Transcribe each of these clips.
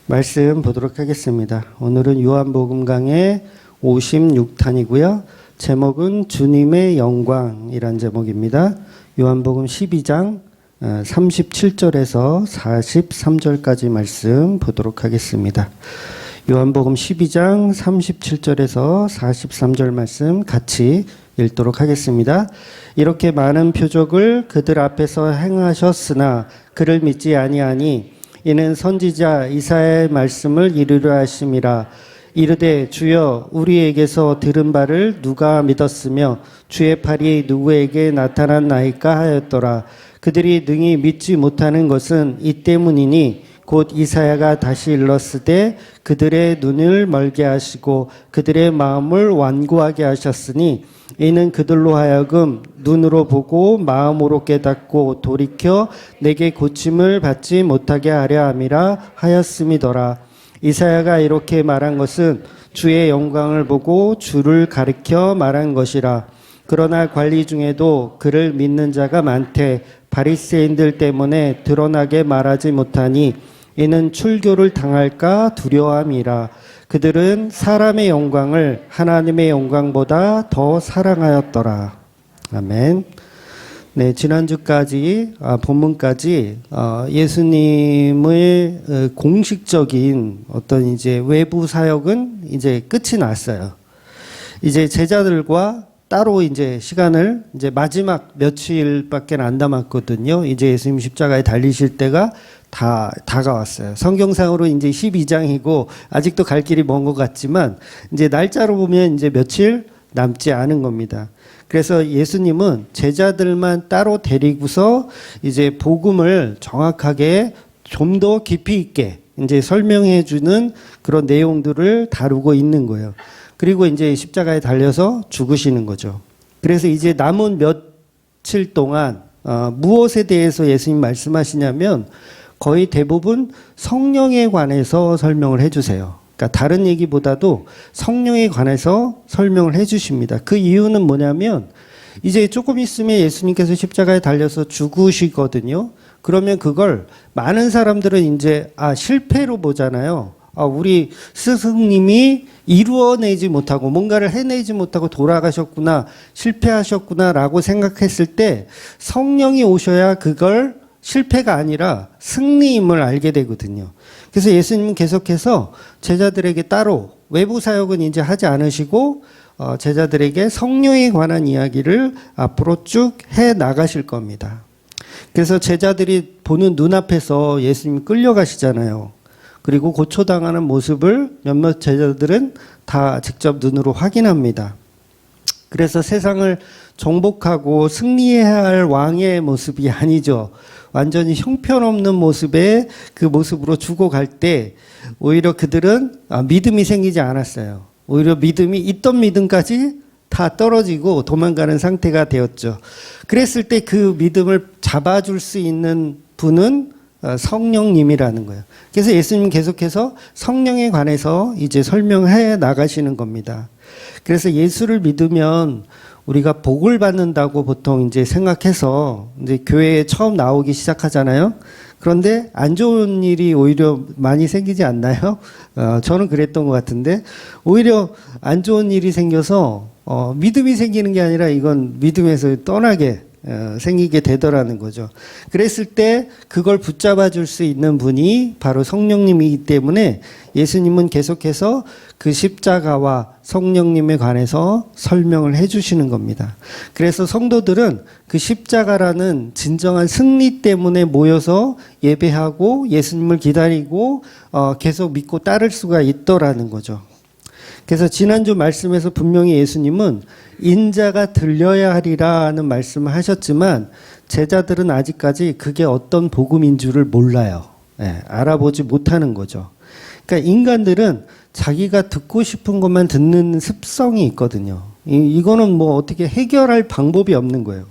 말씀 보도록 하겠습니다. 오늘은 요한복음 강의 56탄이고요. 제목은 주님의 영광이란 제목입니다. 요한복음 12장 37절에서 43절까지 말씀 보도록 하겠습니다. 요한복음 12장 37절에서 43절 말씀 같이 읽도록 하겠습니다. 이렇게 많은 표적을 그들 앞에서 행하셨으나 그를 믿지 아니하니 이는 선지자 이사야의 말씀을 이루려 하심이라. 이르되 주여 우리에게서 들은 바를 누가 믿었으며 주의 팔이 누구에게 나타났나이까 하였더라. 그들이 능히 믿지 못하는 것은 이 때문이니 곧 이사야가 다시 일렀으되 그들의 눈을 멀게 하시고 그들의 마음을 완고하게 하셨으니 이는 그들로 하여금 눈으로 보고 마음으로 깨닫고 돌이켜 내게 고침을 받지 못하게 하려 함이라 하였음이더라. 이사야가 이렇게 말한 것은 주의 영광을 보고 주를 가리켜 말한 것이라. 그러나 관리 중에도 그를 믿는 자가 많되 바리새인들 때문에 드러나게 말하지 못하니 이는 출교를 당할까 두려워함이라. 그들은 사람의 영광을 하나님의 영광보다 더 사랑하였더라. 아멘. 네, 지난주까지 본문까지 예수님의 공식적인 어떤 이제 외부 사역은 이제 끝이 났어요. 이제 제자들과 따로 이제 시간을 이제 마지막 며칠밖에 안 남았거든요. 이제 예수님 십자가에 달리실 때가 다 다가왔어요. 성경상으로 이제 12장이고 아직도 갈 길이 먼 것 같지만 이제 날짜로 보면 이제 며칠 남지 않은 겁니다. 그래서 예수님은 제자들만 따로 데리고서 이제 복음을 정확하게 좀 더 깊이 있게 이제 설명해 주는 그런 내용들을 다루고 있는 거예요. 그리고 이제 십자가에 달려서 죽으시는 거죠. 그래서 이제 남은 며칠 동안 무엇에 대해서 예수님 말씀하시냐면 거의 대부분 성령에 관해서 설명을 해주세요. 그러니까 다른 얘기보다도 성령에 관해서 설명을 해주십니다. 그 이유는 뭐냐면 이제 조금 있으면 예수님께서 십자가에 달려서 죽으시거든요. 그러면 그걸 많은 사람들은 이제 실패로 보잖아요. 우리 스승님이 이루어내지 못하고 뭔가를 해내지 못하고 돌아가셨구나, 실패하셨구나 라고 생각했을 때 성령이 오셔야 그걸 실패가 아니라 승리임을 알게 되거든요. 그래서 예수님은 계속해서 제자들에게 따로 외부 사역은 이제 하지 않으시고 제자들에게 성령에 관한 이야기를 앞으로 쭉 해 나가실 겁니다. 그래서 제자들이 보는 눈앞에서 예수님이 끌려가시잖아요. 그리고 고초당하는 모습을 몇몇 제자들은 다 직접 눈으로 확인합니다. 그래서 세상을 정복하고 승리해야 할 왕의 모습이 아니죠. 완전히 형편없는 모습의 그 모습으로 죽어갈 때 오히려 그들은 믿음이 생기지 않았어요. 오히려 믿음이 있던 믿음까지 다 떨어지고 도망가는 상태가 되었죠. 그랬을 때 그 믿음을 잡아줄 수 있는 분은 성령님이라는 거예요. 그래서 예수님 계속해서 성령에 관해서 이제 설명해 나가시는 겁니다. 그래서 예수를 믿으면 우리가 복을 받는다고 보통 이제 생각해서 이제 교회에 처음 나오기 시작하잖아요. 그런데 안 좋은 일이 오히려 많이 생기지 않나요? 저는 그랬던 것 같은데 오히려 안 좋은 일이 생겨서 믿음이 생기는 게 아니라 이건 믿음에서 떠나게 생기게 되더라는 거죠. 그랬을 때 그걸 붙잡아 줄 수 있는 분이 바로 성령님이기 때문에 예수님은 계속해서 그 십자가와 성령님에 관해서 설명을 해 주시는 겁니다. 그래서 성도들은 그 십자가라는 진정한 승리 때문에 모여서 예배하고 예수님을 기다리고 계속 믿고 따를 수가 있더라는 거죠. 그래서 지난주 말씀에서 분명히 예수님은 인자가 들려야 하리라는 말씀을 하셨지만 제자들은 아직까지 그게 어떤 복음인 줄을 몰라요. 알아보지 못하는 거죠. 그러니까 인간들은 자기가 듣고 싶은 것만 듣는 습성이 있거든요. 이거는 뭐 어떻게 해결할 방법이 없는 거예요.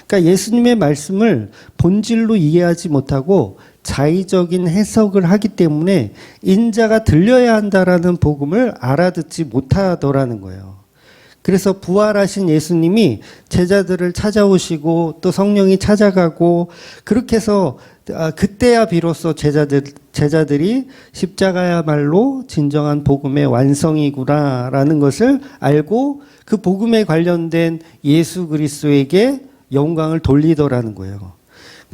그러니까 예수님의 말씀을 본질로 이해하지 못하고 자의적인 해석을 하기 때문에 인자가 들려야 한다라는 복음을 알아듣지 못하더라는 거예요. 그래서 부활하신 예수님이 제자들을 찾아오시고 또 성령이 찾아가고 그렇게 해서 그때야 비로소 제자들이 십자가야말로 진정한 복음의 완성이구나라는 것을 알고 그 복음에 관련된 예수 그리스도에게 영광을 돌리더라는 거예요.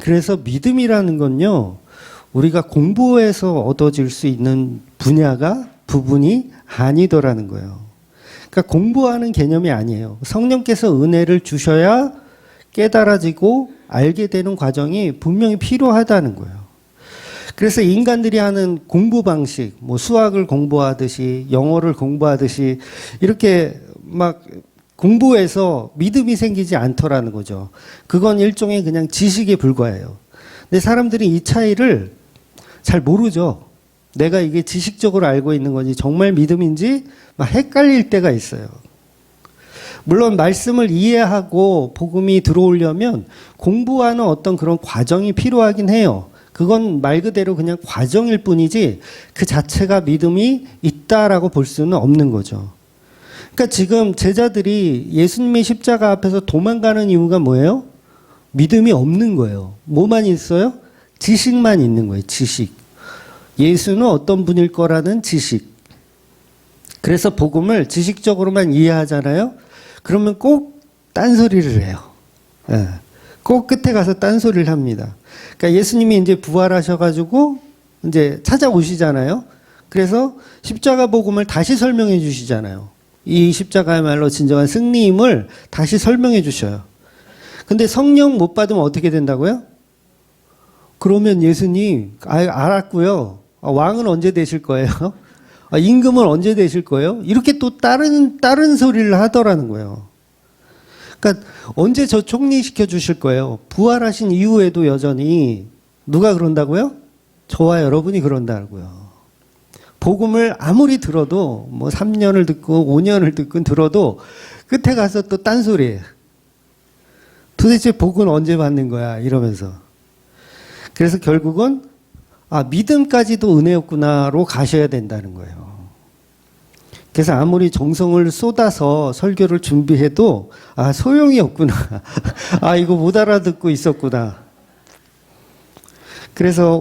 그래서 믿음이라는 건요, 우리가 공부해서 얻어질 수 있는 부분이 아니더라는 거예요. 그러니까 공부하는 개념이 아니에요. 성령께서 은혜를 주셔야 깨달아지고 알게 되는 과정이 분명히 필요하다는 거예요. 그래서 인간들이 하는 공부 방식, 뭐 수학을 공부하듯이 영어를 공부하듯이 이렇게 막 공부해서 믿음이 생기지 않더라는 거죠. 그건 일종의 그냥 지식에 불과해요. 근데 사람들이 이 차이를 잘 모르죠. 내가 이게 지식적으로 알고 있는 건지 정말 믿음인지 막 헷갈릴 때가 있어요. 물론 말씀을 이해하고 복음이 들어오려면 공부하는 어떤 그런 과정이 필요하긴 해요. 그건 말 그대로 그냥 과정일 뿐이지 그 자체가 믿음이 있다라고 볼 수는 없는 거죠. 그러니까 지금 제자들이 예수님의 십자가 앞에서 도망가는 이유가 뭐예요? 믿음이 없는 거예요. 뭐만 있어요? 지식만 있는 거예요. 지식. 예수는 어떤 분일 거라는 지식. 그래서 복음을 지식적으로만 이해하잖아요. 그러면 꼭 딴소리를 해요. 예. 꼭 끝에 가서 딴소리를 합니다. 그러니까 예수님이 이제 부활하셔가지고 이제 찾아오시잖아요. 그래서 십자가 복음을 다시 설명해 주시잖아요. 이 십자가야말로 진정한 승리임을 다시 설명해 주셔요. 근데 성령 못 받으면 어떻게 된다고요? 그러면 예수님, 알았고요. 왕은 언제 되실 거예요? 임금은 언제 되실 거예요? 이렇게 또 다른 소리를 하더라는 거예요. 그러니까 언제 저 총리시켜 주실 거예요? 부활하신 이후에도 여전히 누가 그런다고요? 저와 여러분이 그런다고요. 복음을 아무리 들어도 뭐 3년을 듣고 5년을 듣고 들어도 끝에 가서 또 딴소리예요. 도대체 복은 언제 받는 거야? 이러면서. 그래서 결국은 믿음까지도 은혜였구나로 가셔야 된다는 거예요. 그래서 아무리 정성을 쏟아서 설교를 준비해도 소용이 없구나. 이거 못 알아듣고 있었구나. 그래서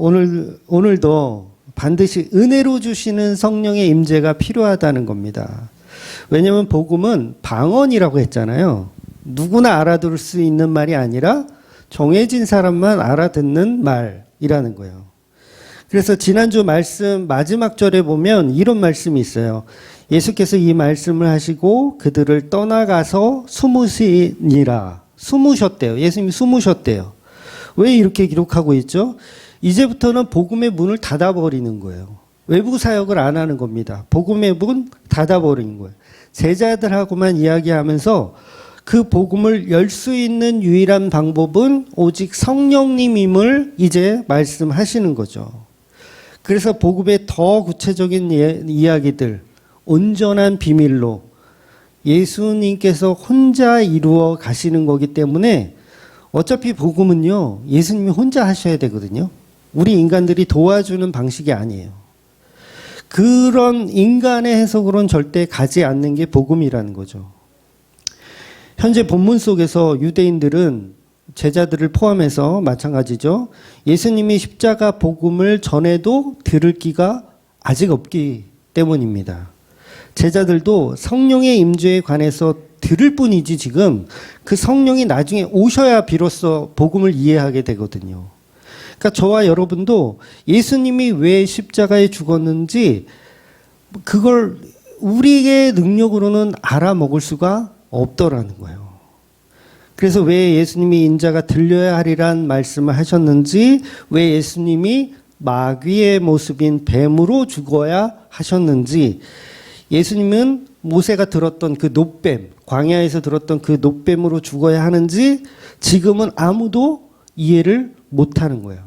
오늘도 반드시 은혜로 주시는 성령의 임재가 필요하다는 겁니다. 왜냐하면 복음은 방언이라고 했잖아요. 누구나 알아들을 수 있는 말이 아니라 정해진 사람만 알아듣는 말이라는 거예요. 그래서 지난주 말씀 마지막 절에 보면 이런 말씀이 있어요. 예수께서 이 말씀을 하시고 그들을 떠나가서 숨으셨대요. 예수님이 숨으셨대요. 왜 이렇게 기록하고 있죠? 이제부터는 복음의 문을 닫아버리는 거예요. 외부 사역을 안 하는 겁니다. 복음의 문 닫아버리는 거예요. 제자들하고만 이야기하면서 그 복음을 열 수 있는 유일한 방법은 오직 성령님임을 이제 말씀하시는 거죠. 그래서 복음의 더 구체적인 이야기들, 온전한 비밀로 예수님께서 혼자 이루어 가시는 거기 때문에 어차피 복음은요, 예수님이 혼자 하셔야 되거든요. 우리 인간들이 도와주는 방식이 아니에요. 그런 인간의 해석으로는 절대 가지 않는 게 복음이라는 거죠. 현재 본문 속에서 유대인들은 제자들을 포함해서 마찬가지죠. 예수님이 십자가 복음을 전해도 들을 기가 아직 없기 때문입니다. 제자들도 성령의 임재에 관해서 들을 뿐이지 지금 그 성령이 나중에 오셔야 비로소 복음을 이해하게 되거든요. 그러니까 저와 여러분도 예수님이 왜 십자가에 죽었는지 그걸 우리의 능력으로는 알아먹을 수가 없더라는 거예요. 그래서 왜 예수님이 인자가 들려야 하리란 말씀을 하셨는지, 왜 예수님이 마귀의 모습인 뱀으로 죽어야 하셨는지, 예수님은 모세가 들었던 그 놋뱀, 광야에서 들었던 그 놋뱀으로 죽어야 하는지 지금은 아무도 이해를 못하는 거예요.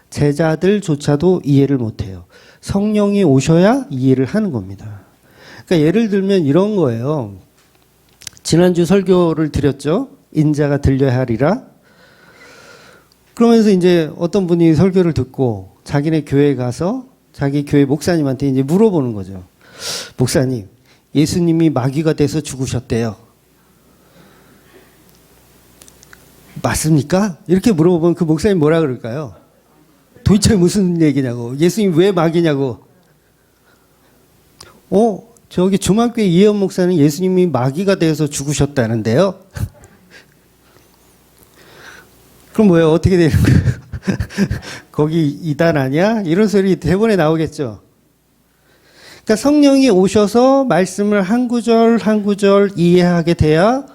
제자들조차도 이해를 못해요. 성령이 오셔야 이해를 하는 겁니다. 그러니까 예를 들면 이런 거예요. 지난주 설교를 드렸죠. 인자가 들려야 하리라. 그러면서 이제 어떤 분이 설교를 듣고 자기네 교회에 가서 자기 교회 목사님한테 이제 물어보는 거죠. 목사님, 예수님이 마귀가 돼서 죽으셨대요. 맞습니까? 이렇게 물어보면 그 목사님 뭐라 그럴까요? 도대체 무슨 얘기냐고. 예수님 왜 마귀냐고. 저기 주만교회 이혜원 목사는 예수님이 마귀가 되어서 죽으셨다는데요. 그럼 뭐예요? 어떻게 되는 거예요? 거기 이단 아니야? 이런 소리 대본에 나오겠죠. 그러니까 성령이 오셔서 말씀을 한 구절 한 구절 이해하게 돼야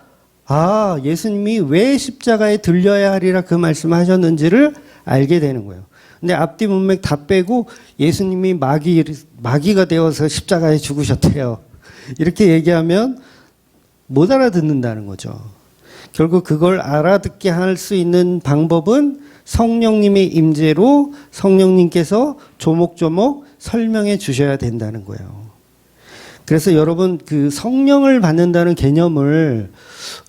예수님이 왜 십자가에 들려야 하리라 그 말씀을 하셨는지를 알게 되는 거예요. 근데 앞뒤 문맥 다 빼고 예수님이 마귀가 되어서 십자가에 죽으셨대요. 이렇게 얘기하면 못 알아듣는다는 거죠. 결국 그걸 알아듣게 할 수 있는 방법은 성령님의 임재로 성령님께서 조목조목 설명해 주셔야 된다는 거예요. 그래서 여러분 그 성령을 받는다는 개념을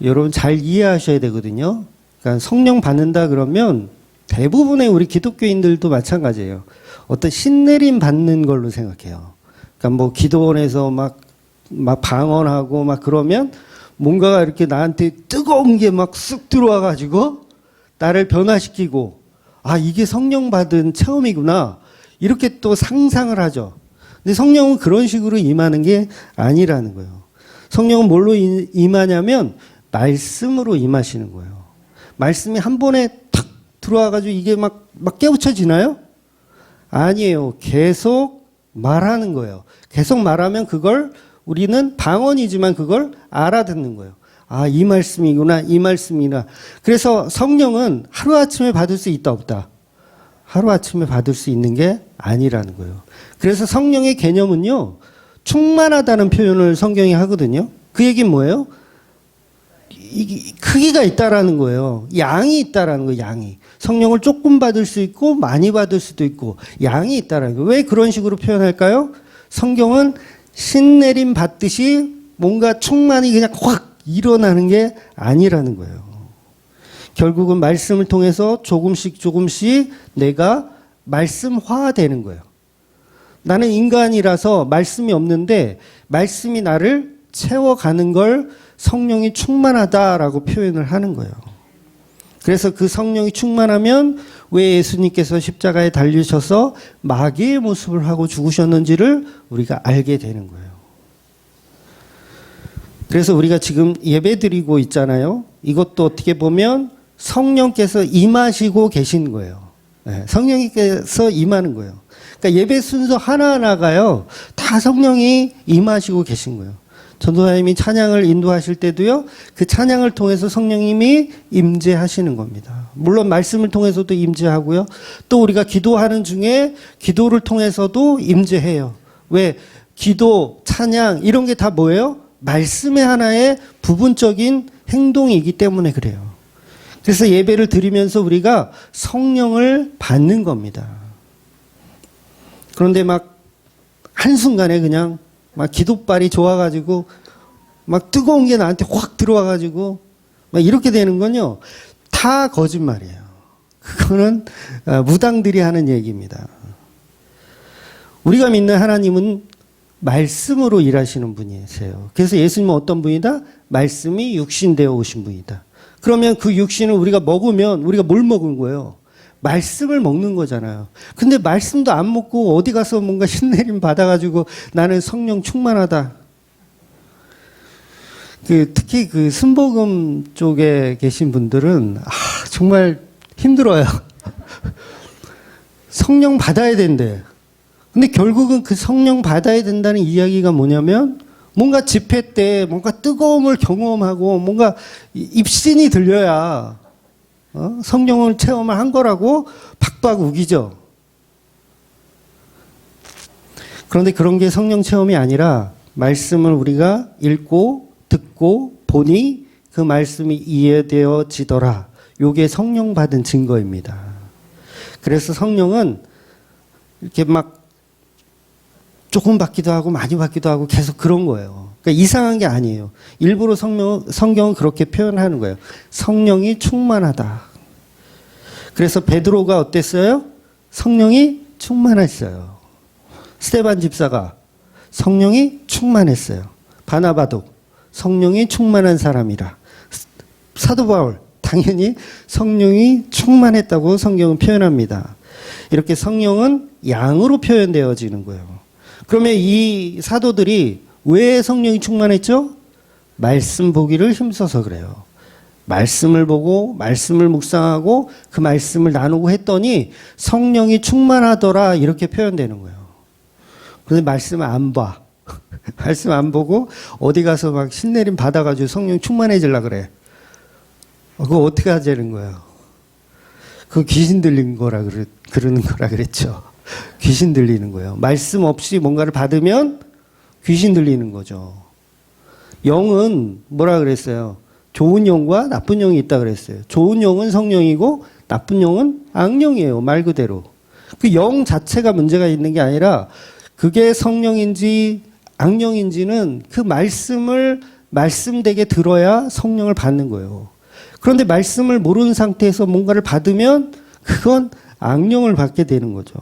여러분 잘 이해하셔야 되거든요. 그러니까 성령 받는다 그러면 대부분의 우리 기독교인들도 마찬가지예요. 어떤 신내림 받는 걸로 생각해요. 그러니까 뭐 기도원에서 막 방언하고 막 그러면 뭔가가 이렇게 나한테 뜨거운 게 막 쑥 들어와 가지고 나를 변화시키고 이게 성령 받은 체험이구나. 이렇게 또 상상을 하죠. 근데 성령은 그런 식으로 임하는 게 아니라는 거예요. 성령은 뭘로 임하냐면 말씀으로 임하시는 거예요. 말씀이 한 번에 탁 들어와가지고 이게 막 깨우쳐지나요? 아니에요. 계속 말하는 거예요. 계속 말하면 그걸 우리는 방언이지만 그걸 알아듣는 거예요. 이 말씀이구나, 이 말씀이구나. 그래서 성령은 하루아침에 받을 수 있다, 없다? 하루아침에 받을 수 있는 게 아니라는 거예요. 그래서 성령의 개념은요, 충만하다는 표현을 성경이 하거든요. 그 얘기는 뭐예요? 크기가 있다라는 거예요. 양이 있다라는 거예요, 양이. 성령을 조금 받을 수 있고, 많이 받을 수도 있고, 양이 있다라는 거예요. 왜 그런 식으로 표현할까요? 성경은 신내림 받듯이 뭔가 충만히 그냥 확 일어나는 게 아니라는 거예요. 결국은 말씀을 통해서 조금씩 내가 말씀화되는 거예요. 나는 인간이라서 말씀이 없는데 말씀이 나를 채워가는 걸 성령이 충만하다라고 표현을 하는 거예요. 그래서 그 성령이 충만하면 왜 예수님께서 십자가에 달리셔서 마귀의 모습을 하고 죽으셨는지를 우리가 알게 되는 거예요. 그래서 우리가 지금 예배 드리고 있잖아요. 이것도 어떻게 보면 성령께서 임하시고 계신 거예요. 네, 성령께서 임하는 거예요. 그러니까 예배 순서 하나하나가요, 다 성령이 임하시고 계신 거예요. 전도사님이 찬양을 인도하실 때도요, 그 찬양을 통해서 성령님이 임재하시는 겁니다. 물론 말씀을 통해서도 임재하고요, 또 우리가 기도하는 중에 기도를 통해서도 임재해요. 왜? 기도, 찬양 이런 게 다 뭐예요? 말씀의 하나의 부분적인 행동이기 때문에 그래요. 그래서 예배를 드리면서 우리가 성령을 받는 겁니다. 그런데 막 한순간에 그냥 막 기도발이 좋아가지고 막 뜨거운 게 나한테 확 들어와가지고 막 이렇게 되는 건요, 다 거짓말이에요. 그거는 무당들이 하는 얘기입니다. 우리가 믿는 하나님은 말씀으로 일하시는 분이세요. 그래서 예수님은 어떤 분이다? 말씀이 육신되어 오신 분이다. 그러면 그 육신을 우리가 먹으면 우리가 뭘 먹은 거예요? 말씀을 먹는 거잖아요. 근데 말씀도 안 먹고 어디 가서 뭔가 신내림 받아가지고 나는 성령 충만하다. 특히 그 순복음 쪽에 계신 분들은 정말 힘들어요. 성령 받아야 된대. 근데 결국은 그 성령 받아야 된다는 이야기가 뭐냐면 뭔가 집회 때 뭔가 뜨거움을 경험하고 뭔가 입신이 들려야 성령을 체험을 한 거라고 박박 우기죠. 그런데 그런 게 성령 체험이 아니라 말씀을 우리가 읽고 듣고 보니 그 말씀이 이해되어지더라. 요게 성령 받은 증거입니다. 그래서 성령은 이렇게 막 조금 받기도 하고 많이 받기도 하고 계속 그런 거예요. 그러니까 이상한 게 아니에요. 일부러 성경은 그렇게 표현하는 거예요. 성령이 충만하다. 그래서 베드로가 어땠어요? 성령이 충만했어요. 스데반 집사가 성령이 충만했어요. 바나바도 성령이 충만한 사람이라. 사도 바울 당연히 성령이 충만했다고 성경은 표현합니다. 이렇게 성령은 양으로 표현되어지는 거예요. 그러면 이 사도들이 왜 성령이 충만했죠? 말씀 보기를 힘써서 그래요. 말씀을 보고 말씀을 묵상하고 그 말씀을 나누고 했더니 성령이 충만하더라 이렇게 표현되는 거예요. 그런데 말씀을 안 봐. 말씀 안 보고 어디 가서 막 신내림 받아가지고 성령 충만해지려 그래. 그거 어떻게 하자는 거예요? 그거 귀신 들린 거라 그러는 거라 그랬죠. 귀신 들리는 거예요. 말씀 없이 뭔가를 받으면 귀신 들리는 거죠. 영은 뭐라 그랬어요? 좋은 영과 나쁜 영이 있다 그랬어요. 좋은 영은 성령이고 나쁜 영은 악령이에요. 말 그대로. 그 영 자체가 문제가 있는 게 아니라 그게 성령인지 악령인지는 그 말씀을 말씀되게 들어야 성령을 받는 거예요. 그런데 말씀을 모르는 상태에서 뭔가를 받으면 그건 악령을 받게 되는 거죠.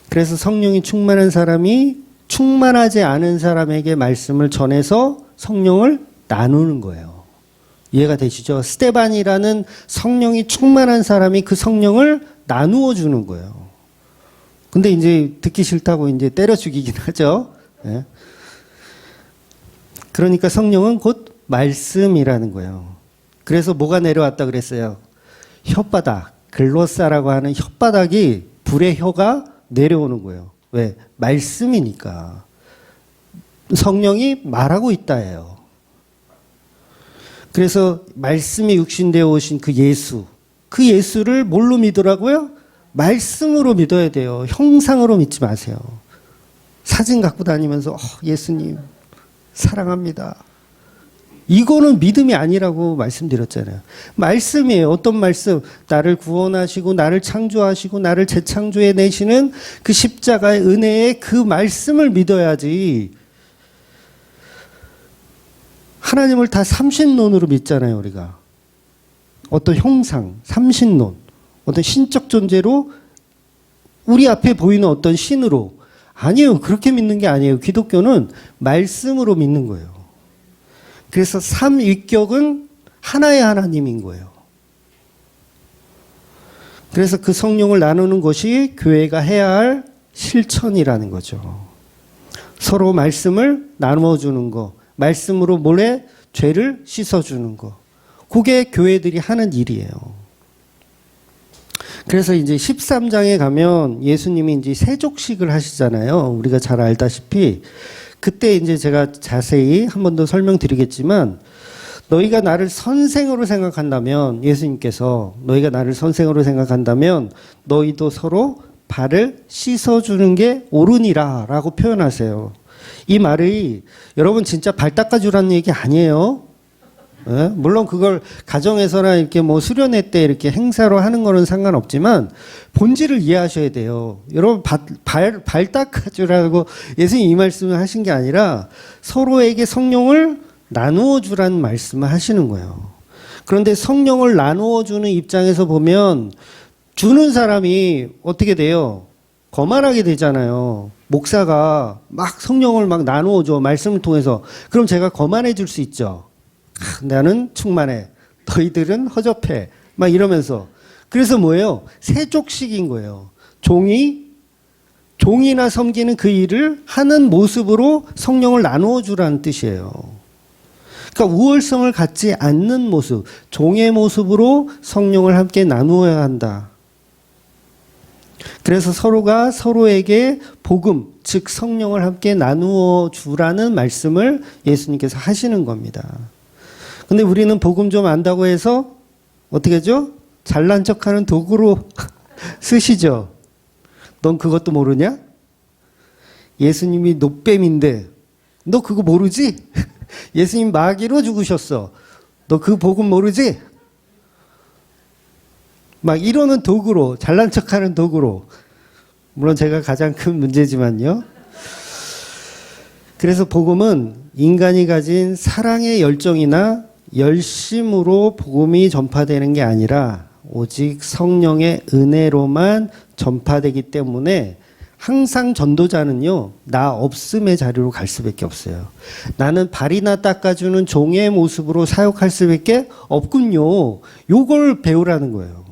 그래서 성령이 충만한 사람이 충만하지 않은 사람에게 말씀을 전해서 성령을 나누는 거예요. 이해가 되시죠? 스데반이라는 성령이 충만한 사람이 그 성령을 나누어 주는 거예요. 근데 이제 듣기 싫다고 이제 때려 죽이긴 하죠. 네. 그러니까 성령은 곧 말씀이라는 거예요. 그래서 뭐가 내려왔다 그랬어요? 혓바닥, 글로사라고 하는 혓바닥이 불의 혀가 내려오는 거예요. 왜? 말씀이니까. 성령이 말하고 있다예요. 그래서 말씀이 육신되어 오신 그 예수, 그 예수를 뭘로 믿으라고요? 말씀으로 믿어야 돼요. 형상으로 믿지 마세요. 사진 갖고 다니면서 예수님 사랑합니다. 이거는 믿음이 아니라고 말씀드렸잖아요. 말씀이에요. 어떤 말씀? 나를 구원하시고 나를 창조하시고 나를 재창조해 내시는 그 십자가의 은혜의 그 말씀을 믿어야지. 하나님을 다 삼신론으로 믿잖아요, 우리가. 어떤 형상, 삼신론, 어떤 신적 존재로 우리 앞에 보이는 어떤 신으로. 아니에요. 그렇게 믿는 게 아니에요. 기독교는 말씀으로 믿는 거예요. 그래서 삼위격은 하나의 하나님인 거예요. 그래서 그 성령을 나누는 것이 교회가 해야 할 실천이라는 거죠. 서로 말씀을 나누어 주는 거, 말씀으로 몰래 죄를 씻어주는 거. 그게 교회들이 하는 일이에요. 그래서 이제 13장에 가면 예수님이 이제 세족식을 하시잖아요. 우리가 잘 알다시피. 그때 이제 제가 자세히 한 번 더 설명드리겠지만, 너희가 나를 선생으로 생각한다면, 예수님께서 너희가 나를 선생으로 생각한다면, 너희도 서로 발을 씻어주는 게 옳으니라 라고 표현하세요. 이 말이 여러분 진짜 발 닦아주라는 얘기 아니에요. 네? 물론 그걸 가정에서나 이렇게 뭐 수련회 때 이렇게 행사로 하는 거는 상관없지만 본질을 이해하셔야 돼요. 여러분 발 닦아주라고 예수님 이 말씀을 하신 게 아니라 서로에게 성령을 나누어 주라는 말씀을 하시는 거예요. 그런데 성령을 나누어 주는 입장에서 보면 주는 사람이 어떻게 돼요? 거만하게 되잖아요. 목사가 막 성령을 막 나누어 줘. 말씀을 통해서. 그럼 제가 거만해 줄 수 있죠. 나는 충만해. 너희들은 허접해. 막 이러면서. 그래서 뭐예요? 세족식인 거예요. 종이나 섬기는 그 일을 하는 모습으로 성령을 나누어 주라는 뜻이에요. 그러니까 우월성을 갖지 않는 모습, 종의 모습으로 성령을 함께 나누어야 한다. 그래서 서로가 서로에게 복음, 즉 성령을 함께 나누어 주라는 말씀을 예수님께서 하시는 겁니다. 근데 우리는 복음 좀 안다고 해서 어떻게 하죠? 잘난 척하는 도구로 쓰시죠. 넌 그것도 모르냐? 예수님이 노뱀인데 너 그거 모르지? 예수님 마귀로 죽으셨어. 너 그 복음 모르지? 막 이러는 도구로, 잘난 척하는 도구로. 물론 제가 가장 큰 문제지만요. 그래서 복음은 인간이 가진 사랑의 열정이나 열심으로 복음이 전파되는 게 아니라 오직 성령의 은혜로만 전파되기 때문에 항상 전도자는요, 나 없음의 자리로 갈 수밖에 없어요. 나는 발이나 닦아주는 종의 모습으로 사역할 수밖에 없군요. 요걸 배우라는 거예요.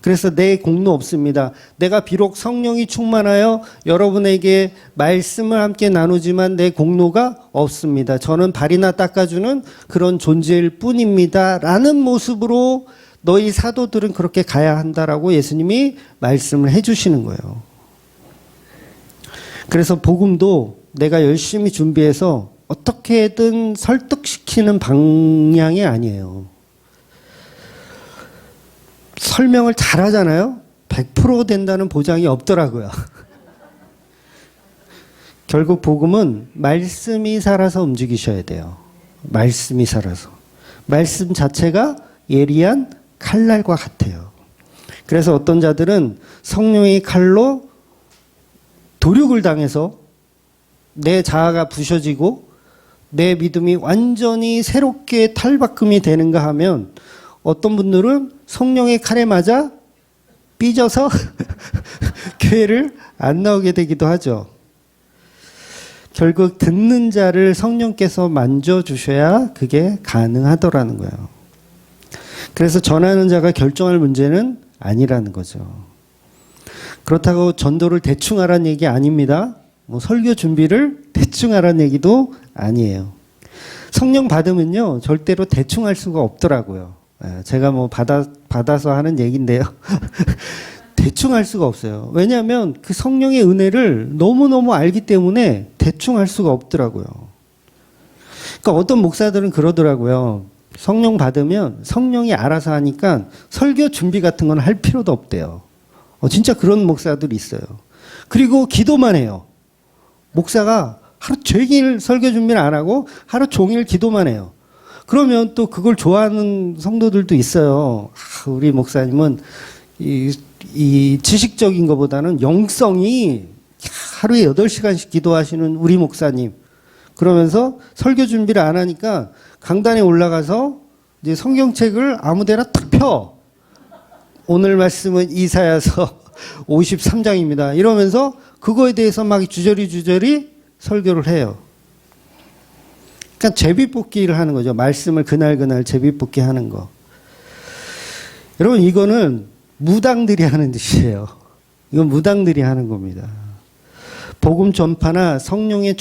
그래서 내 공로 없습니다. 내가 비록 성령이 충만하여 여러분에게 말씀을 함께 나누지만 내 공로가 없습니다. 저는 발이나 닦아주는 그런 존재일 뿐입니다. 라는 모습으로 너희 사도들은 그렇게 가야 한다라고 예수님이 말씀을 해주시는 거예요. 그래서 복음도 내가 열심히 준비해서 어떻게든 설득시키는 방향이 아니에요. 설명을 잘하잖아요. 100% 된다는 보장이 없더라고요. 결국 복음은 말씀이 살아서 움직이셔야 돼요. 말씀이 살아서. 말씀 자체가 예리한 칼날과 같아요. 그래서 어떤 자들은 성령의 칼로 도륙을 당해서 내 자아가 부셔지고 내 믿음이 완전히 새롭게 탈바꿈이 되는가 하면 어떤 분들은 성령의 칼에 맞아 삐져서 교회를 안 나오게 되기도 하죠. 결국 듣는 자를 성령께서 만져주셔야 그게 가능하더라는 거예요. 그래서 전하는 자가 결정할 문제는 아니라는 거죠. 그렇다고 전도를 대충 하라는 얘기 아닙니다. 뭐 설교 준비를 대충 하라는 얘기도 아니에요. 성령 받으면요, 절대로 대충 할 수가 없더라고요. 제가 뭐 받아서 하는 얘기인데요. 대충 할 수가 없어요. 왜냐하면 그 성령의 은혜를 너무너무 알기 때문에 대충 할 수가 없더라고요. 그러니까 어떤 목사들은 그러더라고요. 성령 받으면 성령이 알아서 하니까 설교 준비 같은 건 할 필요도 없대요. 진짜 그런 목사들이 있어요. 그리고 기도만 해요. 목사가 하루 종일 설교 준비를 안 하고 하루 종일 기도만 해요. 그러면 또 그걸 좋아하는 성도들도 있어요. 우리 목사님은 이 지식적인 것보다는 영성이 하루에 8시간씩 기도하시는 우리 목사님. 그러면서 설교 준비를 안 하니까 강단에 올라가서 이제 성경책을 아무데나 탁 펴. 오늘 말씀은 이사야서 53장입니다. 이러면서 그거에 대해서 막 주저리 설교를 해요. 그러니까 제비뽑기를 하는 거죠. 말씀을 그날 제비뽑기 하는 거. 여러분, 이거는 무당들이 하는 짓이에요. 이건 무당들이 하는 겁니다. 복음 전파나 성령의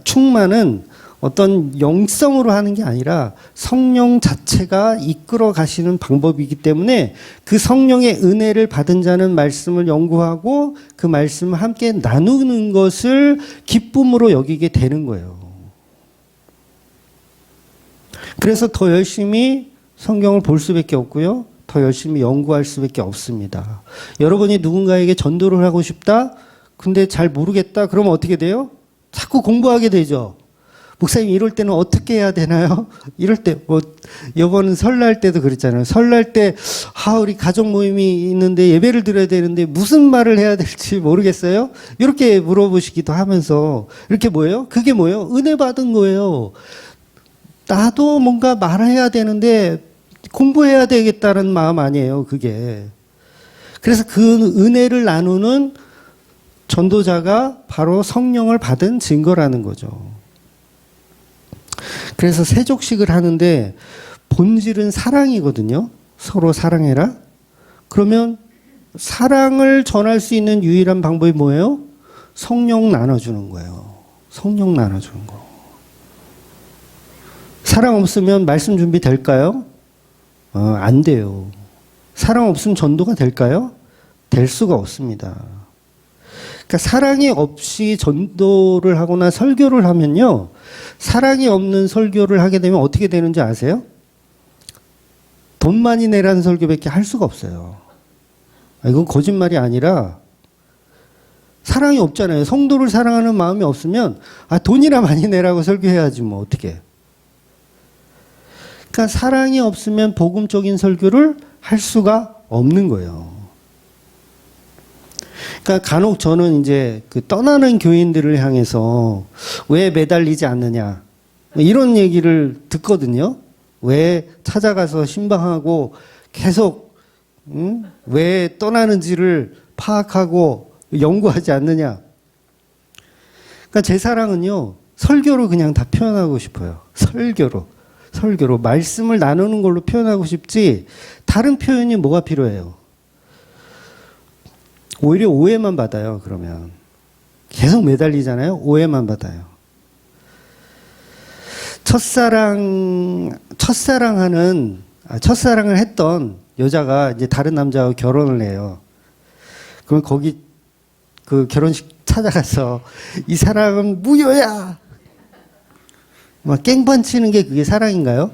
충만은 어떤 영성으로 하는 게 아니라 성령 자체가 이끌어 가시는 방법이기 때문에 그 성령의 은혜를 받은 자는 말씀을 연구하고 그 말씀을 함께 나누는 것을 기쁨으로 여기게 되는 거예요. 그래서 더 열심히 성경을 볼 수밖에 없고요. 더 열심히 연구할 수밖에 없습니다. 여러분이 누군가에게 전도를 하고 싶다? 근데 잘 모르겠다? 그러면 어떻게 돼요? 자꾸 공부하게 되죠. 목사님, 이럴 때는 어떻게 해야 되나요? 이럴 때, 이번 설날 때도 그랬잖아요. 설날 때, 우리 가족 모임이 있는데 예배를 드려야 되는데 무슨 말을 해야 될지 모르겠어요? 이렇게 물어보시기도 하면서, 이렇게 뭐예요? 그게 뭐예요? 은혜 받은 거예요. 나도 뭔가 말해야 되는데 공부해야 되겠다는 마음 아니에요, 그게. 그래서 그 은혜를 나누는 전도자가 바로 성령을 받은 증거라는 거죠. 그래서 세족식을 하는데 본질은 사랑이거든요. 서로 사랑해라. 그러면 사랑을 전할 수 있는 유일한 방법이 뭐예요? 성령 나눠주는 거예요. 성령 나눠주는 거. 사랑 없으면 말씀 준비 될까요? 안 돼요. 사랑 없으면 전도가 될까요? 될 수가 없습니다. 그러니까 사랑이 없이 전도를 하거나 설교를 하면요, 사랑이 없는 설교를 하게 되면 어떻게 되는지 아세요? 돈 많이 내라는 설교밖에 할 수가 없어요. 이건 거짓말이 아니라 사랑이 없잖아요. 성도를 사랑하는 마음이 없으면 돈이나 많이 내라고 설교해야지 뭐 어떻게. 그러니까 사랑이 없으면 복음적인 설교를 할 수가 없는 거예요. 그러니까 간혹 저는 이제 그 떠나는 교인들을 향해서 왜 매달리지 않느냐 이런 얘기를 듣거든요. 왜 찾아가서 신방하고 계속 왜 떠나는지를 파악하고 연구하지 않느냐. 그러니까 제 사랑은요, 설교로 그냥 다 표현하고 싶어요. 설교로 말씀을 나누는 걸로 표현하고 싶지 다른 표현이 뭐가 필요해요? 오히려 오해만 받아요, 그러면. 계속 매달리잖아요. 오해만 받아요. 첫사랑을 했던 여자가 이제 다른 남자와 결혼을 해요. 그럼 거기 그 결혼식 찾아가서 이 사랑은 무효야! 막 깽판 치는 게 그게 사랑인가요?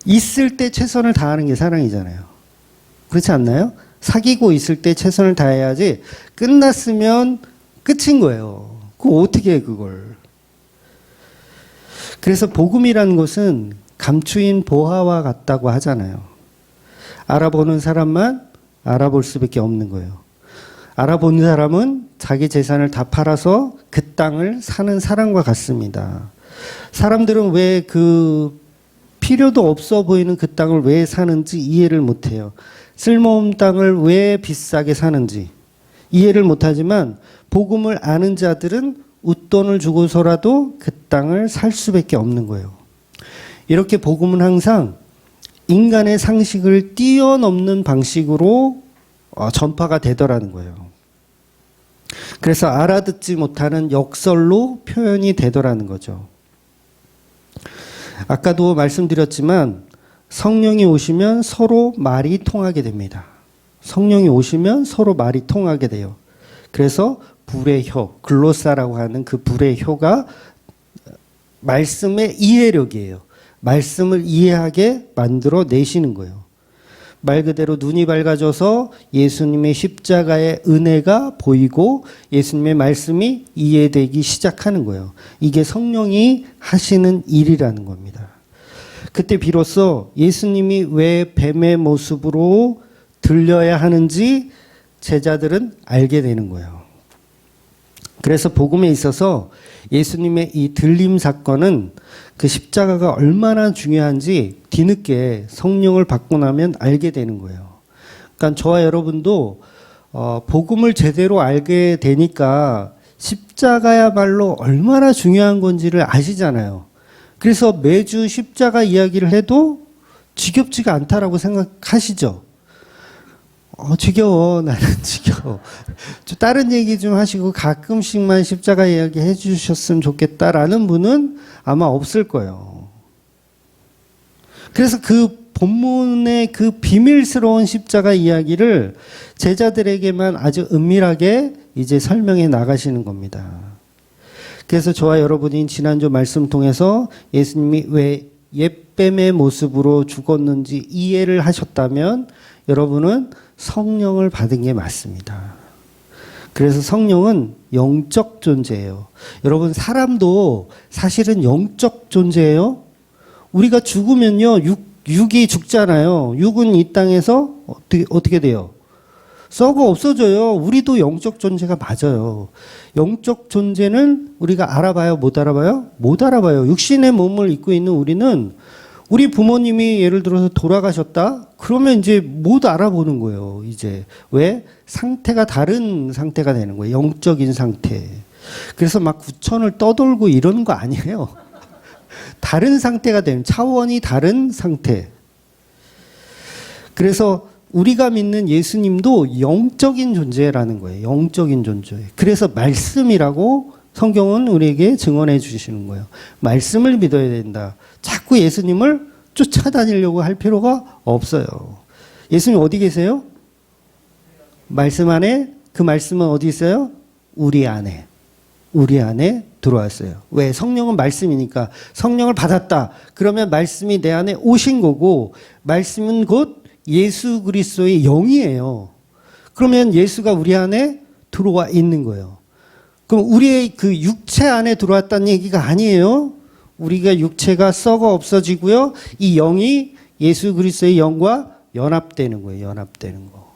있을 때 최선을 다하는 게 사랑이잖아요. 그렇지 않나요? 사귀고 있을 때 최선을 다해야지 끝났으면 끝인 거예요. 그거 어떻게 해, 그걸. 그래서 복음이라는 것은 감추인 보화와 같다고 하잖아요. 알아보는 사람만 알아볼 수밖에 없는 거예요. 알아본 사람은 자기 재산을 다 팔아서 그 땅을 사는 사람과 같습니다. 사람들은 왜 그 필요도 없어 보이는 그 땅을 왜 사는지 이해를 못해요. 쓸모없는 땅을 왜 비싸게 사는지 이해를 못하지만 복음을 아는 자들은 웃돈을 주고서라도 그 땅을 살 수밖에 없는 거예요. 이렇게 복음은 항상 인간의 상식을 뛰어넘는 방식으로 전파가 되더라는 거예요. 그래서 알아듣지 못하는 역설로 표현이 되더라는 거죠. 아까도 말씀드렸지만 성령이 오시면 서로 말이 통하게 됩니다. 성령이 오시면 서로 말이 통하게 돼요. 그래서 불의 효, 글로사라고 하는 그 불의 효가 말씀의 이해력이에요. 말씀을 이해하게 만들어 내시는 거예요. 말 그대로 눈이 밝아져서 예수님의 십자가의 은혜가 보이고 예수님의 말씀이 이해되기 시작하는 거예요. 이게 성령이 하시는 일이라는 겁니다. 그때 비로소 예수님이 왜 뱀의 모습으로 들려야 하는지 제자들은 알게 되는 거예요. 그래서 복음에 있어서 예수님의 이 들림 사건은 그 십자가가 얼마나 중요한지 뒤늦게 성령을 받고 나면 알게 되는 거예요. 그러니까 저와 여러분도 복음을 제대로 알게 되니까 십자가야말로 얼마나 중요한 건지를 아시잖아요. 그래서 매주 십자가 이야기를 해도 지겹지가 않다라고 생각하시죠? 지겨워. 나는 지겨워. 다른 얘기 좀 하시고 가끔씩만 십자가 이야기 해주셨으면 좋겠다라는 분은 아마 없을 거예요. 그래서 그 본문의 그 비밀스러운 십자가 이야기를 제자들에게만 아주 은밀하게 이제 설명해 나가시는 겁니다. 그래서 저와 여러분이 지난주 말씀 통해서 예수님이 왜 옛뱀의 모습으로 죽었는지 이해를 하셨다면 여러분은 성령을 받은 게 맞습니다. 그래서 성령은 영적 존재예요. 여러분, 사람도 사실은 영적 존재예요. 우리가 죽으면요, 육이 죽잖아요. 육은 이 땅에서 어떻게 돼요? 썩어 없어져요. 우리도 영적 존재가 맞아요. 영적 존재는 우리가 알아봐요? 못 알아봐요? 못 알아봐요. 육신의 몸을 입고 있는 우리는 우리 부모님이 예를 들어서 돌아가셨다? 그러면 이제 못 알아보는 거예요, 이제. 왜? 상태가 다른 상태가 되는 거예요. 영적인 상태. 그래서 막 구천을 떠돌고 이러는 거 아니에요. 다른 상태가 되는, 차원이 다른 상태. 그래서 우리가 믿는 예수님도 영적인 존재라는 거예요. 영적인 존재. 그래서 말씀이라고 성경은 우리에게 증언해 주시는 거예요. 말씀을 믿어야 된다. 자꾸 예수님을 쫓아다니려고 할 필요가 없어요. 예수님 어디 계세요? 말씀 안에. 그 말씀은 어디 있어요? 우리 안에. 우리 안에 들어왔어요. 왜? 성령은 말씀이니까. 성령을 받았다. 그러면 말씀이 내 안에 오신 거고, 말씀은 곧 예수 그리스도의 영이에요. 그러면 예수가 우리 안에 들어와 있는 거예요. 그럼 우리의 그 육체 안에 들어왔다는 얘기가 아니에요. 우리가 육체가 썩어 없어지고요. 이 영이 예수 그리스도의 영과 연합되는 거예요. 연합되는 거.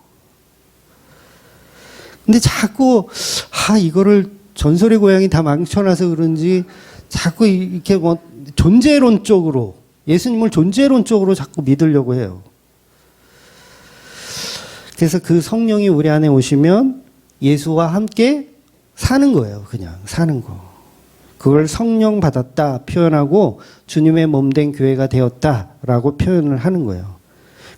근데 자꾸 이거를 전설의 고향이 다 망쳐놔서 그런지 자꾸 이렇게 뭐 존재론적으로 예수님을 존재론적으로 자꾸 믿으려고 해요. 그래서 그 성령이 우리 안에 오시면 예수와 함께 사는 거예요. 그냥 사는 거. 그걸 성령 받았다 표현하고 주님의 몸된 교회가 되었다라고 표현을 하는 거예요.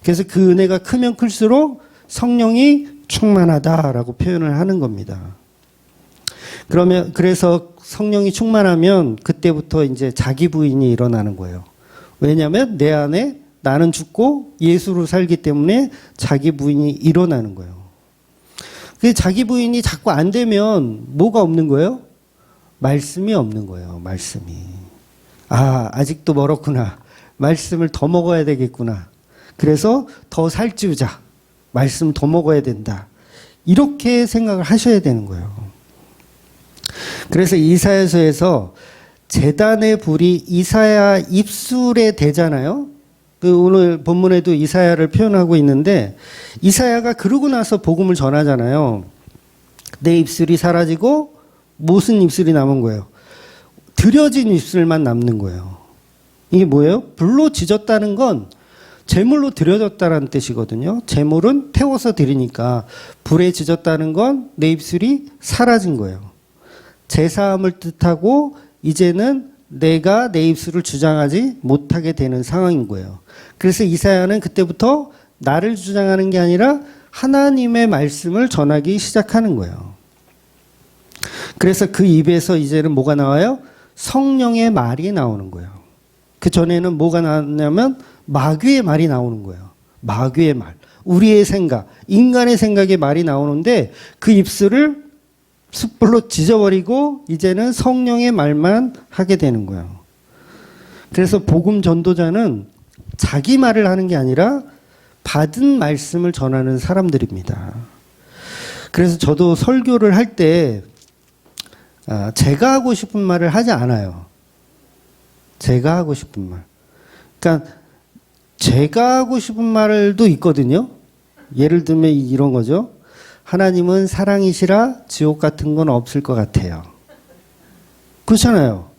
그래서 그 은혜가 크면 클수록 성령이 충만하다라고 표현을 하는 겁니다. 그래서 성령이 충만하면 그때부터 이제 자기 부인이 일어나는 거예요. 왜냐하면 내 안에 나는 죽고 예수로 살기 때문에 자기 부인이 일어나는 거예요. 그 자기 부인이 자꾸 안 되면 뭐가 없는 거예요? 말씀이 없는 거예요. 말씀이. 아직도 멀었구나. 말씀을 더 먹어야 되겠구나. 그래서 더 살찌우자. 말씀 더 먹어야 된다. 이렇게 생각을 하셔야 되는 거예요. 그래서 이사야서에서 제단의 불이 이사야 입술에 대잖아요. 오늘 본문에도 이사야를 표현하고 있는데 이사야가 그러고 나서 복음을 전하잖아요. 내 입술이 사라지고 무슨 입술이 남은 거예요? 드려진 입술만 남는 거예요. 이게 뭐예요? 불로 지졌다는 건 제물로 드려졌다는 뜻이거든요. 제물은 태워서 드리니까 불에 지졌다는 건 내 입술이 사라진 거예요. 제사함을 뜻하고 이제는 내가 내 입술을 주장하지 못하게 되는 상황인 거예요. 그래서 이사야는 그때부터 나를 주장하는 게 아니라 하나님의 말씀을 전하기 시작하는 거예요. 그래서 그 입에서 이제는 뭐가 나와요? 성령의 말이 나오는 거예요. 그 전에는 뭐가 나왔냐면 마귀의 말이 나오는 거예요. 마귀의 말. 우리의 생각, 인간의 생각의 말이 나오는데 그 입술을 숯불로 지져버리고 이제는 성령의 말만 하게 되는 거예요. 그래서 복음 전도자는 자기 말을 하는 게 아니라 받은 말씀을 전하는 사람들입니다. 그래서 저도 설교를 할 때 제가 하고 싶은 말을 하지 않아요. 제가 하고 싶은 말. 그러니까 제가 하고 싶은 말도 있거든요. 예를 들면 이런 거죠. 하나님은 사랑이시라 지옥 같은 건 없을 것 같아요. 그렇잖아요.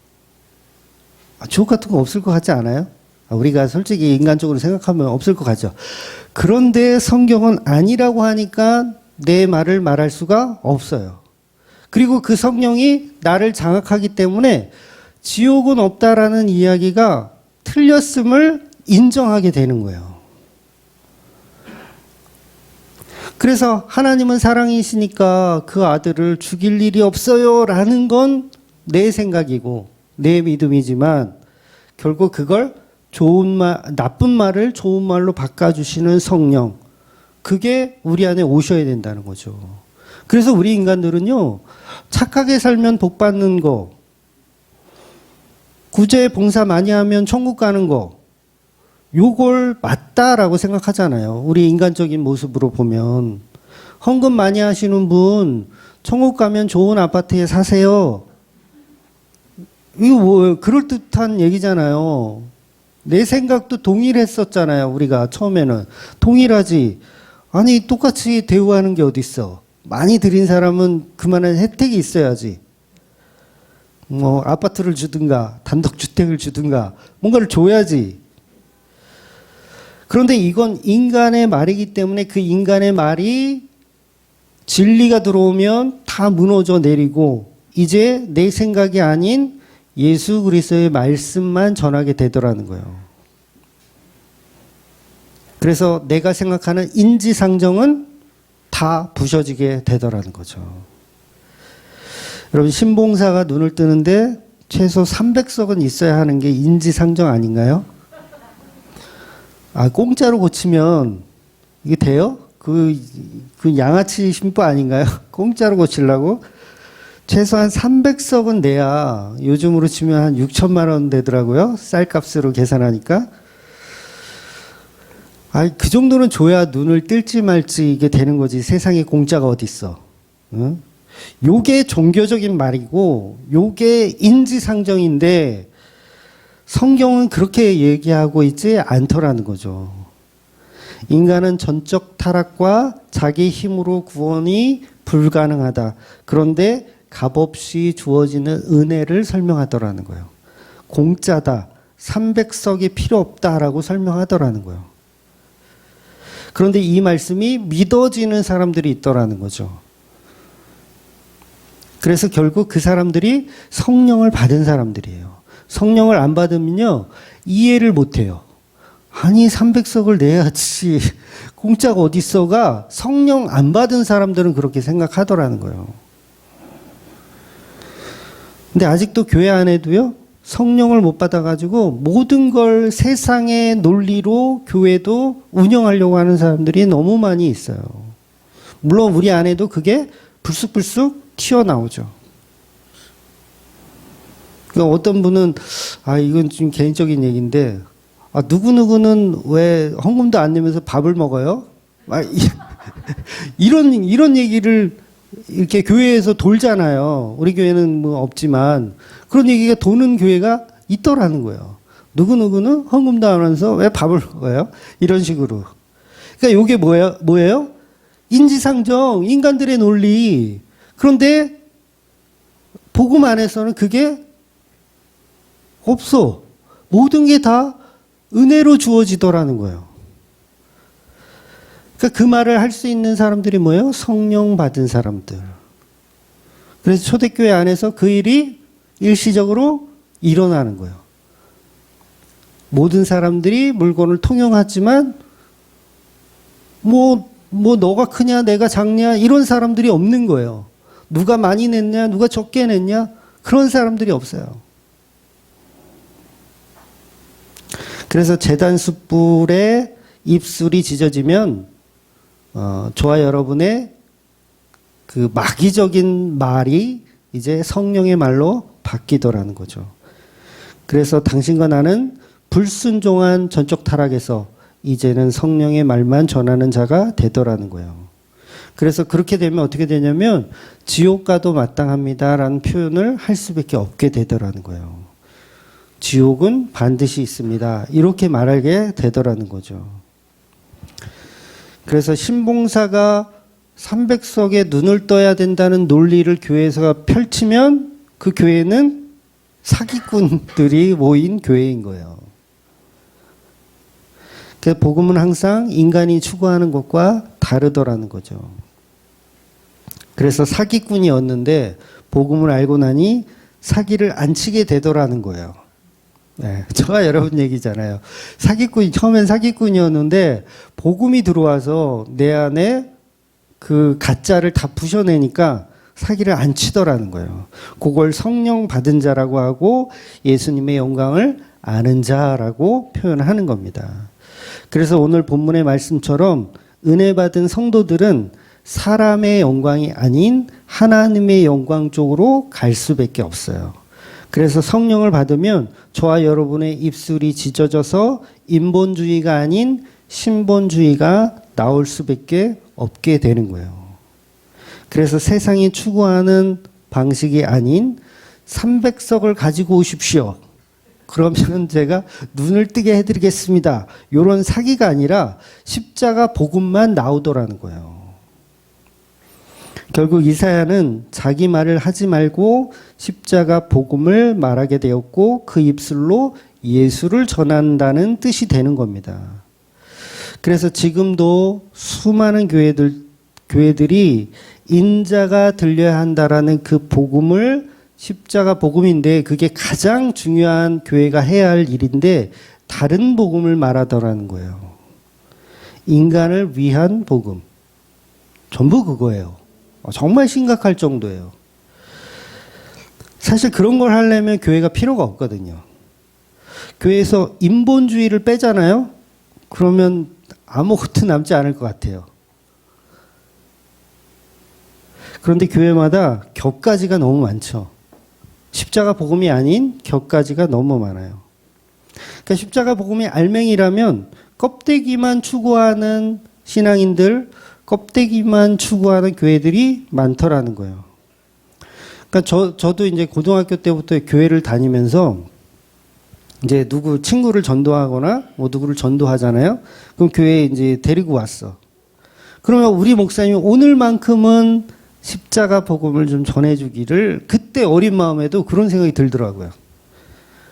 지옥 같은 거 없을 것 같지 않아요? 우리가 솔직히 인간적으로 생각하면 없을 것 같죠. 그런데 성경은 아니라고 하니까 내 말을 말할 수가 없어요. 그리고 그 성령이 나를 장악하기 때문에 지옥은 없다라는 이야기가 틀렸음을 인정하게 되는 거예요. 그래서 하나님은 사랑이시니까 그 아들을 죽일 일이 없어요 라는 건 내 생각이고 내 믿음이지만 결국 그걸 나쁜 말을 좋은 말로 바꿔주시는 성령, 그게 우리 안에 오셔야 된다는 거죠. 그래서 우리 인간들은요, 착하게 살면 복 받는 거, 구제 봉사 많이 하면 천국 가는 거, 요걸 맞다라고 생각하잖아요. 우리 인간적인 모습으로 보면. 헌금 많이 하시는 분 천국 가면 좋은 아파트에 사세요. 이거 뭐 그럴듯한 얘기잖아요. 내 생각도 동일했었잖아요. 우리가 처음에는. 동일하지. 아니 똑같이 대우하는 게 어딨어. 많이 드린 사람은 그만한 혜택이 있어야지. 뭐 아파트를 주든가 단독주택을 주든가 뭔가를 줘야지. 그런데 이건 인간의 말이기 때문에 그 인간의 말이 진리가 들어오면 다 무너져 내리고 이제 내 생각이 아닌 예수 그리스도의 말씀만 전하게 되더라는 거예요. 그래서 내가 생각하는 인지상정은 다 부셔지게 되더라는 거죠. 여러분 신봉사가 눈을 뜨는데 최소 300석은 있어야 하는 게 인지상정 아닌가요? 공짜로 고치면 이게 돼요? 그 양아치 신부 아닌가요? 공짜로 고치려고? 최소한 300석은 내야 요즘으로 치면 한 6천만 원 되더라고요. 쌀값으로 계산하니까. 그 정도는 줘야 눈을 뜰지 말지 이게 되는 거지. 세상에 공짜가 어딨어. 응? 요게 종교적인 말이고 요게 인지상정인데 성경은 그렇게 얘기하고 있지 않더라는 거죠. 인간은 전적 타락과 자기 힘으로 구원이 불가능하다. 그런데 값없이 주어지는 은혜를 설명하더라는 거예요. 공짜다. 300석이 필요 없다라고 설명하더라는 거예요. 그런데 이 말씀이 믿어지는 사람들이 있더라는 거죠. 그래서 결국 그 사람들이 성령을 받은 사람들이에요. 성령을 안 받으면요, 이해를 못 해요. 아니 300석을 내야지 공짜가 어딨어가 성령 안 받은 사람들은 그렇게 생각하더라는 거예요. 근데 아직도 교회 안에도요, 성령을 못 받아가지고 모든 걸 세상의 논리로 교회도 운영하려고 하는 사람들이 너무 많이 있어요. 물론 우리 안에도 그게 불쑥불쑥 튀어나오죠. 그러니까 어떤 분은, 이건 좀 개인적인 얘기인데, 누구누구는 왜 헌금도 안 내면서 밥을 먹어요? 이런 얘기를 이렇게 교회에서 돌잖아요. 우리 교회는 뭐 없지만 그런 얘기가 도는 교회가 있더라는 거예요. 누구누구는 헌금도 안 하면서 왜 밥을 먹어요? 이런 식으로. 그러니까 이게 뭐예요? 인지상정, 인간들의 논리. 그런데 복음 안에서는 그게 없어. 모든 게 다 은혜로 주어지더라는 거예요. 그러니까 그 말을 할 수 있는 사람들이 뭐예요? 성령 받은 사람들. 그래서 초대교회 안에서 그 일이 일시적으로 일어나는 거예요. 모든 사람들이 물건을 통용하지만 뭐 너가 크냐 내가 작냐 이런 사람들이 없는 거예요. 누가 많이 냈냐 누가 적게 냈냐 그런 사람들이 없어요. 그래서 제단 숯불에 입술이 찢어지면 저와 여러분의 그 마귀적인 말이 이제 성령의 말로 바뀌더라는 거죠. 그래서 당신과 나는 불순종한 전적 타락에서 이제는 성령의 말만 전하는 자가 되더라는 거예요. 그래서 그렇게 되면 어떻게 되냐면 지옥 가도 마땅합니다라는 표현을 할 수밖에 없게 되더라는 거예요. 지옥은 반드시 있습니다. 이렇게 말하게 되더라는 거죠. 그래서 신봉사가 300석에 눈을 떠야 된다는 논리를 교회에서 펼치면 그 교회는 사기꾼들이 모인 교회인 거예요. 그래서 복음은 항상 인간이 추구하는 것과 다르더라는 거죠. 그래서 사기꾼이었는데 복음을 알고 나니 사기를 안 치게 되더라는 거예요. 네, 저와 여러분 얘기잖아요. 처음엔 사기꾼이었는데 복음이 들어와서 내 안에 그 가짜를 다 부셔내니까 사기를 안 치더라는 거예요. 그걸 성령 받은 자라고 하고 예수님의 영광을 아는 자라고 표현하는 겁니다. 그래서 오늘 본문의 말씀처럼 은혜 받은 성도들은 사람의 영광이 아닌 하나님의 영광 쪽으로 갈 수밖에 없어요. 그래서 성령을 받으면 저와 여러분의 입술이 찢어져서 인본주의가 아닌 신본주의가 나올 수밖에 없게 되는 거예요. 그래서 세상이 추구하는 방식이 아닌 300석을 가지고 오십시오. 그러면 제가 눈을 뜨게 해드리겠습니다. 이런 사기가 아니라 십자가 복음만 나오더라는 거예요. 결국 이사야는 자기 말을 하지 말고 십자가 복음을 말하게 되었고 그 입술로 예수를 전한다는 뜻이 되는 겁니다. 그래서 지금도 수많은 교회들이 인자가 들려야 한다라는 그 복음을 십자가 복음인데 그게 가장 중요한 교회가 해야 할 일인데 다른 복음을 말하더라는 거예요. 인간을 위한 복음. 전부 그거예요. 정말 심각할 정도예요. 사실 그런 걸 하려면 교회가 필요가 없거든요. 교회에서 인본주의를 빼잖아요. 그러면 아무것도 남지 않을 것 같아요. 그런데 교회마다 격가지가 너무 많죠. 십자가 복음이 아닌 격가지가 너무 많아요. 그러니까 십자가 복음이 알맹이라면 껍데기만 추구하는 신앙인들, 껍데기만 추구하는 교회들이 많더라는 거예요. 그러니까 저도 이제 고등학교 때부터 교회를 다니면서 이제 누구 친구를 전도하거나 뭐 누구를 전도하잖아요. 그럼 교회에 이제 데리고 왔어. 그러면 우리 목사님이 오늘만큼은 십자가 복음을 좀 전해주기를 그때 어린 마음에도 그런 생각이 들더라고요.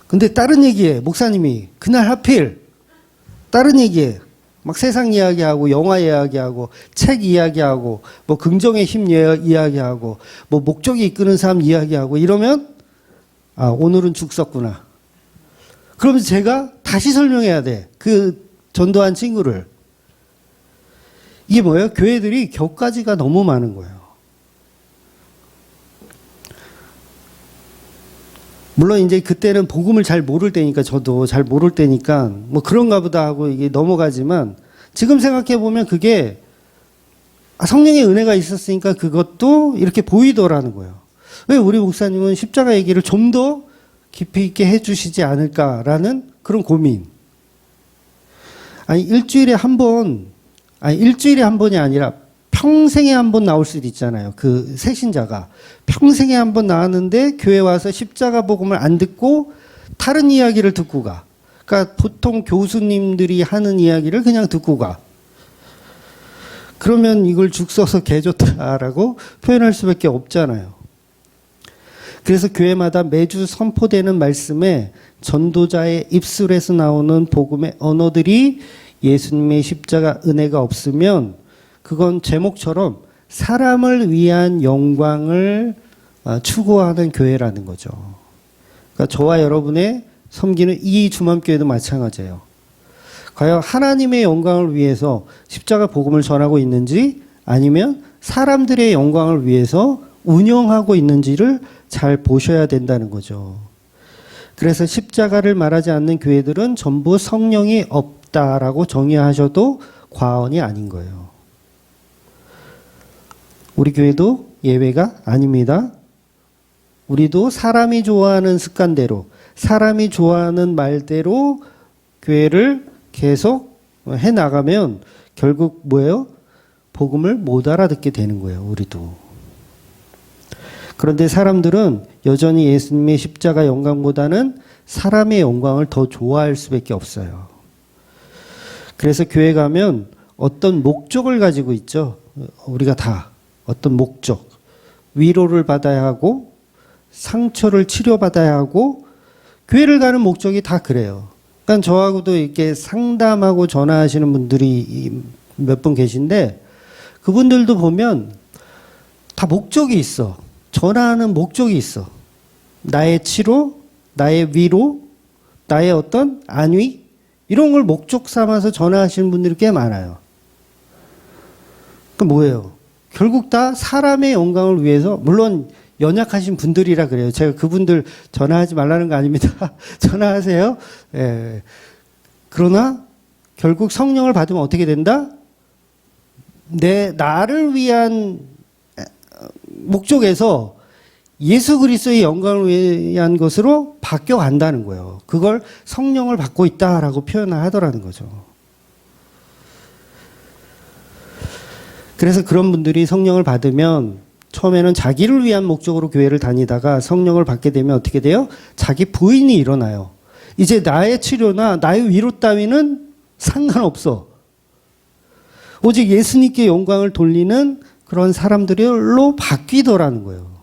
근데 다른 얘기해. 목사님이 그날 하필 다른 얘기해. 막 세상 이야기하고 영화 이야기하고 책 이야기하고 뭐 긍정의 힘 이야기하고 뭐 목적이 이끄는 사람 이야기하고 이러면 오늘은 죽 썼구나. 그러면서 제가 다시 설명해야 돼. 그 전도한 친구를. 이게 뭐예요? 교회들이 격가지가 너무 많은 거예요. 물론 이제 그때는 복음을 잘 모를 때니까, 저도 잘 모를 때니까 뭐 그런가 보다 하고 이게 넘어가지만, 지금 생각해 보면 그게 성령의 은혜가 있었으니까 그것도 이렇게 보이더라는 거예요. 왜 우리 목사님은 십자가 얘기를 좀 더 깊이 있게 해주시지 않을까라는 그런 고민. 아니 일주일에 한 번이 아니라 평생에 한 번 나올 수도 있잖아요. 그 새신자가 평생에 한 번 나왔는데 교회 와서 십자가 복음을 안 듣고 다른 이야기를 듣고 가. 그러니까 보통 교수님들이 하는 이야기를 그냥 듣고 가. 그러면 이걸 죽 써서 개 좋다라고 표현할 수밖에 없잖아요. 그래서 교회마다 매주 선포되는 말씀에 전도자의 입술에서 나오는 복음의 언어들이 예수님의 십자가 은혜가 없으면 그건 제목처럼 사람을 위한 영광을 추구하는 교회라는 거죠. 그러니까 저와 여러분의 섬기는 이 주맘교회도 마찬가지예요. 과연 하나님의 영광을 위해서 십자가 복음을 전하고 있는지, 아니면 사람들의 영광을 위해서 운영하고 있는지를 잘 보셔야 된다는 거죠. 그래서 십자가를 말하지 않는 교회들은 전부 성령이 없다라고 정의하셔도 과언이 아닌 거예요. 우리 교회도 예외가 아닙니다. 우리도 사람이 좋아하는 습관대로, 사람이 좋아하는 말대로 교회를 계속 해나가면 결국 뭐예요? 복음을 못 알아듣게 되는 거예요, 우리도. 그런데 사람들은 여전히 예수님의 십자가 영광보다는 사람의 영광을 더 좋아할 수밖에 없어요. 그래서 교회 가면 어떤 목적을 가지고 있죠. 우리가 다 어떤 목적. 위로를 받아야 하고 상처를 치료받아야 하고, 교회를 가는 목적이 다 그래요. 그러니까 저하고도 이렇게 상담하고 전화하시는 분들이 몇 분 계신데, 그분들도 보면 다 목적이 있어. 전화하는 목적이 있어. 나의 치료, 나의 위로, 나의 어떤 안위, 이런 걸 목적 삼아서 전화하시는 분들이 꽤 많아요. 그 뭐예요? 결국 다 사람의 영광을 위해서, 물론 연약하신 분들이라 그래요. 제가 그분들 전화하지 말라는 거 아닙니다. 전화하세요. 예. 그러나 결국 성령을 받으면 어떻게 된다? 나를 위한 목적에서 예수 그리스도의 영광을 위한 것으로 바뀌어 간다는 거예요. 그걸 성령을 받고 있다라고 표현을 하더라는 거죠. 그래서 그런 분들이 성령을 받으면 처음에는 자기를 위한 목적으로 교회를 다니다가 성령을 받게 되면 어떻게 돼요? 자기 부인이 일어나요. 이제 나의 치료나 나의 위로 따위는 상관없어. 오직 예수님께 영광을 돌리는 그런 사람들로 바뀌더라는 거예요.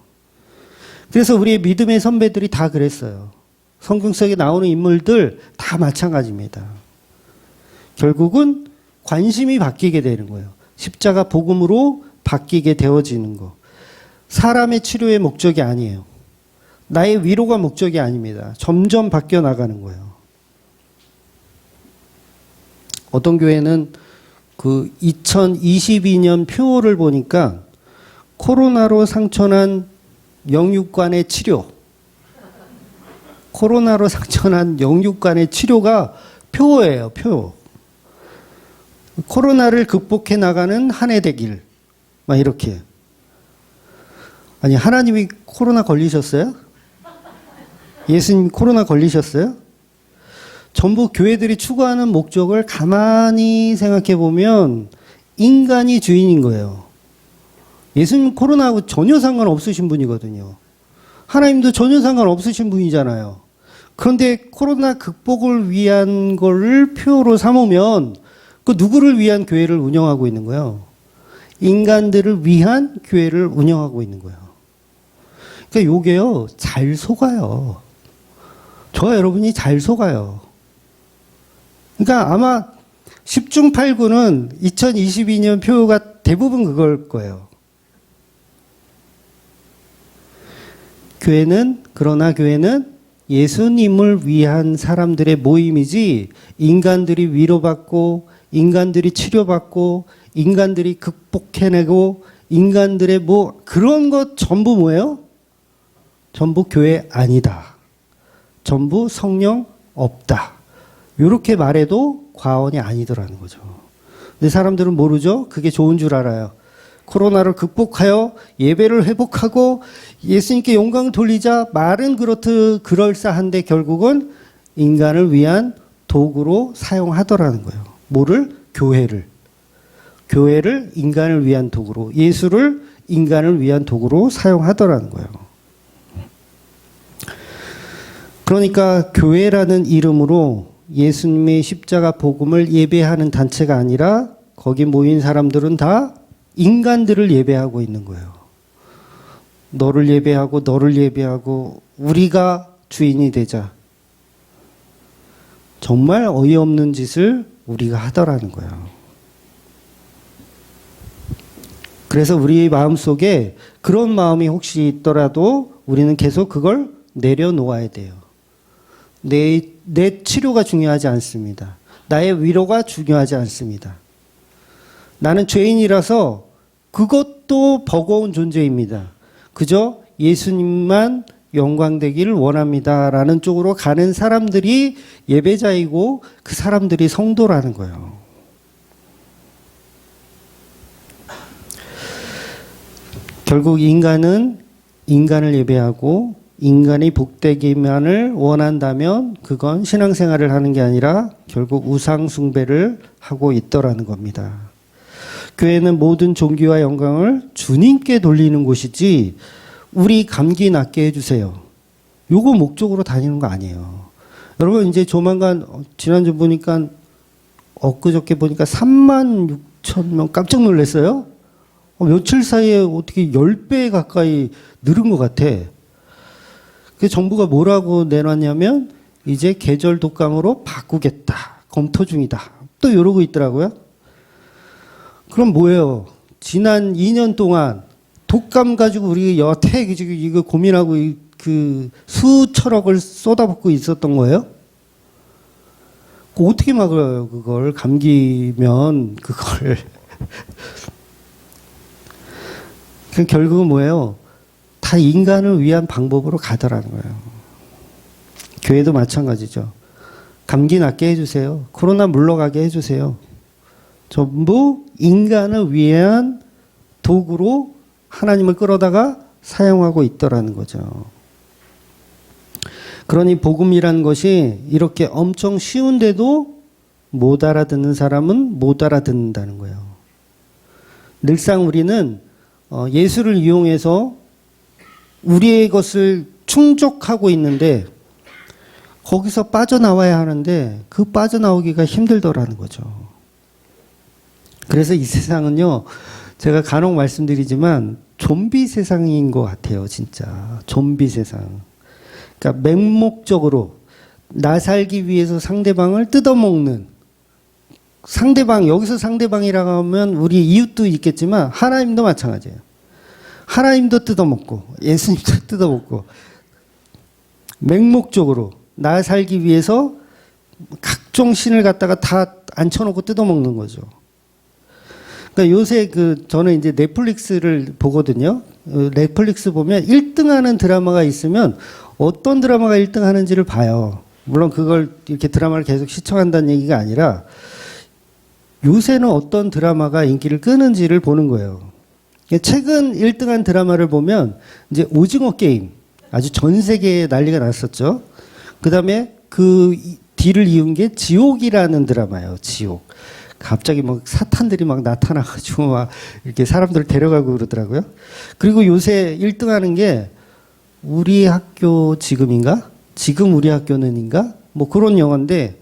그래서 우리의 믿음의 선배들이 다 그랬어요. 성경 속에 나오는 인물들 다 마찬가지입니다. 결국은 관심이 바뀌게 되는 거예요. 십자가 복음으로 바뀌게 되어지는 거. 사람의 치료의 목적이 아니에요. 나의 위로가 목적이 아닙니다. 점점 바뀌어 나가는 거예요. 어떤 교회는 그 2022년 표를 보니까 코로나로 상처난 영육간의 치료, 코로나로 상처난 영육간의 치료가 표예요, 표. 코로나를 극복해 나가는 한 해 되길, 막 이렇게. 아니, 하나님이 코로나 걸리셨어요? 예수님 코로나 걸리셨어요? 전부 교회들이 추구하는 목적을 가만히 생각해 보면 인간이 주인인 거예요. 예수님 코로나하고 전혀 상관없으신 분이거든요. 하나님도 전혀 상관없으신 분이잖아요. 그런데 코로나 극복을 위한 거를 표로 삼으면 그 누구를 위한 교회를 운영하고 있는 거예요? 인간들을 위한 교회를 운영하고 있는 거예요. 그러니까 요게요, 잘 속아요. 저와 여러분이 잘 속아요. 그러니까 아마 10중 8구는 2022년 표가 대부분 그걸 거예요. 그러나 교회는 예수님을 위한 사람들의 모임이지 인간들이 위로받고 인간들이 치료받고 인간들이 극복해내고 인간들의 뭐 그런 것 전부 뭐예요? 전부 교회 아니다. 전부 성령 없다. 이렇게 말해도 과언이 아니더라는 거죠. 근데 사람들은 모르죠? 그게 좋은 줄 알아요. 코로나를 극복하여 예배를 회복하고 예수님께 영광 돌리자 말은 그럴싸한데 결국은 인간을 위한 도구로 사용하더라는 거예요. 뭐를? 교회를. 교회를 인간을 위한 도구로, 예수를 인간을 위한 도구로 사용하더라는 거예요. 그러니까 교회라는 이름으로 예수님의 십자가 복음을 예배하는 단체가 아니라 거기 모인 사람들은 다 인간들을 예배하고 있는 거예요. 너를 예배하고 너를 예배하고 우리가 주인이 되자. 정말 어이없는 짓을 우리가 하더라는 거예요. 그래서 우리 마음속에 그런 마음이 혹시 있더라도 우리는 계속 그걸 내려놓아야 돼요. 내 치료가 중요하지 않습니다. 나의 위로가 중요하지 않습니다. 나는 죄인이라서 그것도 버거운 존재입니다. 그저 예수님만 영광되기를 원합니다라는 쪽으로 가는 사람들이 예배자이고 그 사람들이 성도라는 거예요. 결국 인간은 인간을 예배하고 인간이 복되기만을 원한다면 그건 신앙생활을 하는 게 아니라 결국 우상 숭배를 하고 있더라는 겁니다. 교회는 모든 존귀와 영광을 주님께 돌리는 곳이지 우리 감기 낫게 해주세요. 요거 목적으로 다니는 거 아니에요. 여러분 이제 조만간 지난주 보니까 엊그저께 보니까 36,000명 깜짝 놀랐어요. 며칠 사이에 어떻게 10배 가까이 늘은 것 같아. 그 정부가 뭐라고 내놨냐면 이제 계절 독감으로 바꾸겠다. 검토 중이다. 또 이러고 있더라고요. 그럼 뭐예요? 지난 2년 동안 독감 가지고 우리 여태 이거 고민하고 그 수천억을 쏟아붓고 있었던 거예요? 어떻게 막아요, 그걸? 감기면 그걸. 결국은 뭐예요? 다 인간을 위한 방법으로 가더라는 거예요. 교회도 마찬가지죠. 감기 낫게 해주세요. 코로나 물러가게 해주세요. 전부 인간을 위한 도구로 하나님을 끌어다가 사용하고 있더라는 거죠. 그러니 복음이라는 것이 이렇게 엄청 쉬운데도 못 알아듣는 사람은 못 알아듣는다는 거예요. 늘상 우리는 예수를 이용해서 우리의 것을 충족하고 있는데 거기서 빠져나와야 하는데 그 빠져나오기가 힘들더라는 거죠. 그래서 이 세상은요, 제가 간혹 말씀드리지만 좀비 세상인 것 같아요, 진짜. 좀비 세상. 그러니까 맹목적으로 나 살기 위해서 상대방을 뜯어먹는, 상대방, 여기서 상대방이라고 하면 우리 이웃도 있겠지만 하나님도 마찬가지예요. 하나님도 뜯어먹고 예수님도 뜯어먹고 맹목적으로 나 살기 위해서 각종 신을 갖다가 다 앉혀놓고 뜯어먹는 거죠. 그러니까 요새 저는 이제 넷플릭스를 보거든요. 넷플릭스 보면 1등 하는 드라마가 있으면 어떤 드라마가 1등 하는지를 봐요. 물론 그걸 이렇게 드라마를 계속 시청한다는 얘기가 아니라 요새는 어떤 드라마가 인기를 끄는지를 보는 거예요. 최근 1등한 드라마를 보면 이제 오징어 게임, 아주 전 세계에 난리가 났었죠. 그 다음에 그 뒤를 이은 게 지옥이라는 드라마예요. 지옥. 갑자기 막 사탄들이 막 나타나가지고 막 이렇게 사람들을 데려가고 그러더라고요. 그리고 요새 1등하는 게 우리 학교 지금인가? 지금 우리 학교는인가? 뭐 그런 영화인데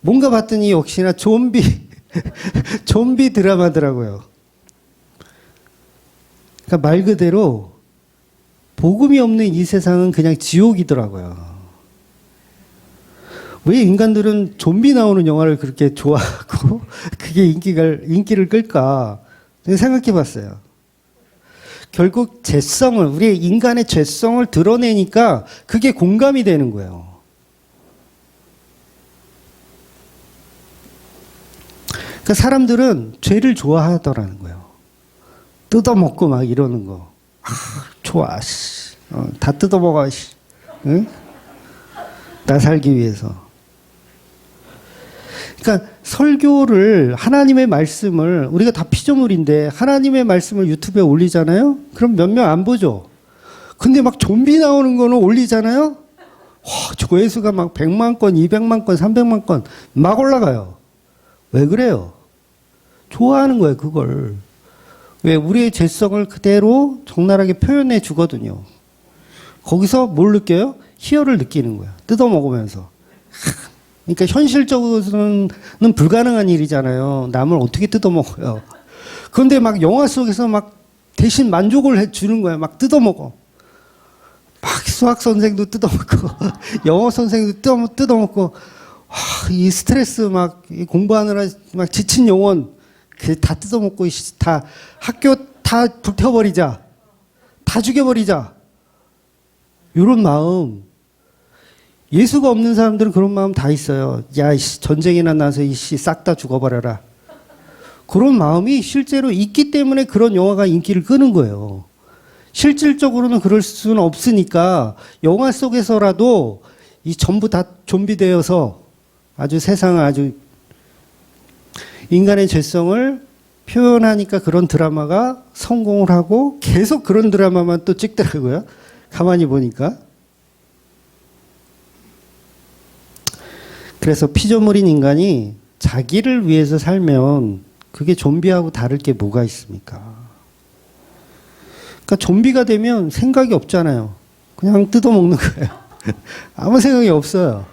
뭔가 봤더니 역시나 좀비 드라마더라고요. 그러니까 말 그대로 복음이 없는 이 세상은 그냥 지옥이더라고요. 왜 인간들은 좀비 나오는 영화를 그렇게 좋아하고 그게 인기를 끌까 생각해 봤어요. 결국 죄성을, 우리의 인간의 죄성을 드러내니까 그게 공감이 되는 거예요. 그러니까 사람들은 죄를 좋아하더라는 거예요. 뜯어먹고 막 이러는 거. 아, 좋아, 씨. 다 뜯어먹어, 씨. 응? 나 살기 위해서. 그러니까 설교를, 하나님의 말씀을, 우리가 다 피조물인데 하나님의 말씀을 유튜브에 올리잖아요? 그럼 몇 명 안 보죠? 근데 막 좀비 나오는 거는 올리잖아요? 와, 조회수가 막 100만 건, 200만 건, 300만 건 막 올라가요. 왜 그래요? 좋아하는 거예요, 그걸. 왜? 우리의 죄성을 그대로 적나라하게 표현해 주거든요. 거기서 뭘 느껴요? 희열을 느끼는 거야. 뜯어먹으면서. 그러니까 현실적으로는 불가능한 일이잖아요. 남을 어떻게 뜯어먹어요. 그런데 막 영화 속에서 막 대신 만족을 해주는 거야. 막 뜯어먹어. 막 수학 선생도 뜯어먹고, 영어 선생도 뜯어먹고, 와, 이 스트레스 막 공부하느라 막 지친 영혼, 다 뜯어먹고, 다 학교 다 불태워버리자. 다 죽여버리자. 이런 마음. 예수가 없는 사람들은 그런 마음 다 있어요. 야, 전쟁이나 나서 싹 다 죽어버려라. 그런 마음이 실제로 있기 때문에 그런 영화가 인기를 끄는 거예요. 실질적으로는 그럴 수는 없으니까 영화 속에서라도 이 전부 다 좀비 되어서 아주 세상을 아주 인간의 죄성을 표현하니까 그런 드라마가 성공을 하고 계속 그런 드라마만 또 찍더라고요. 가만히 보니까. 그래서 피조물인 인간이 자기를 위해서 살면 그게 좀비하고 다를 게 뭐가 있습니까? 그러니까 좀비가 되면 생각이 없잖아요. 그냥 뜯어먹는 거예요. 아무 생각이 없어요.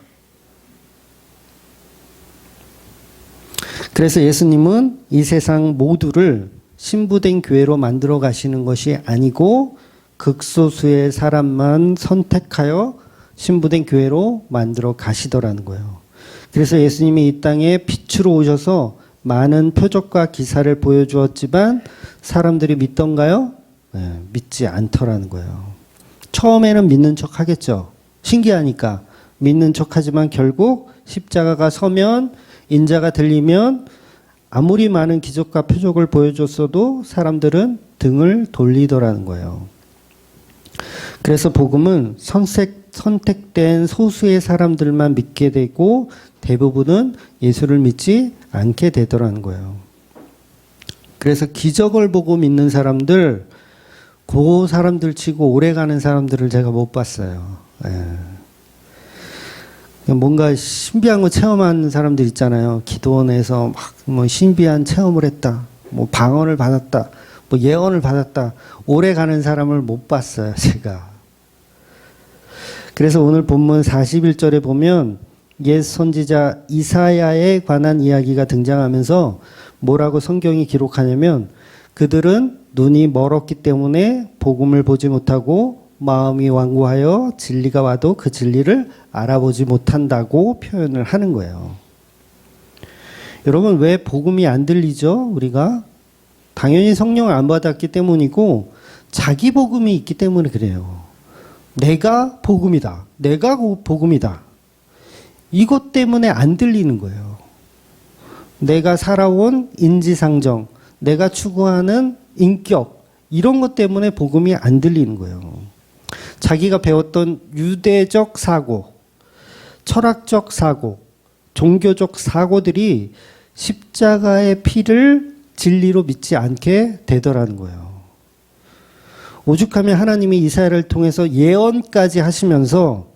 그래서 예수님은 이 세상 모두를 신부된 교회로 만들어 가시는 것이 아니고 극소수의 사람만 선택하여 신부된 교회로 만들어 가시더라는 거예요. 그래서 예수님이 이 땅에 빛으로 오셔서 많은 표적과 기사를 보여주었지만 사람들이 믿던가요? 네, 믿지 않더라는 거예요. 처음에는 믿는 척 하겠죠. 신기하니까 믿는 척 하지만 결국 십자가가 서면, 인자가 들리면 아무리 많은 기적과 표적을 보여줬어도 사람들은 등을 돌리더라는 거예요. 그래서 복음은 선택된 소수의 사람들만 믿게 되고 대부분은 예수를 믿지 않게 되더라는 거예요. 그래서 기적을 보고 믿는 사람들, 그 사람들 치고 오래가는 사람들을 제가 못 봤어요. 뭔가 신비한 거 체험하는 사람들 있잖아요. 기도원에서 막 뭐 신비한 체험을 했다. 뭐 방언을 받았다. 뭐 예언을 받았다. 오래 가는 사람을 못 봤어요, 제가. 그래서 오늘 본문 41절에 보면 옛 선지자 이사야에 관한 이야기가 등장하면서 뭐라고 성경이 기록하냐면 그들은 눈이 멀었기 때문에 복음을 보지 못하고 마음이 완고하여 진리가 와도 그 진리를 알아보지 못한다고 표현을 하는 거예요. 여러분, 왜 복음이 안 들리죠? 우리가 당연히 성령을 안 받았기 때문이고 자기 복음이 있기 때문에 그래요. 내가 복음이다. 내가 복음이다. 이것 때문에 안 들리는 거예요. 내가 살아온 인지상정, 내가 추구하는 인격, 이런 것 때문에 복음이 안 들리는 거예요. 자기가 배웠던 유대적 사고, 철학적 사고, 종교적 사고들이 십자가의 피를 진리로 믿지 않게 되더라는 거예요. 오죽하면 하나님이 이사야를 통해서 예언까지 하시면서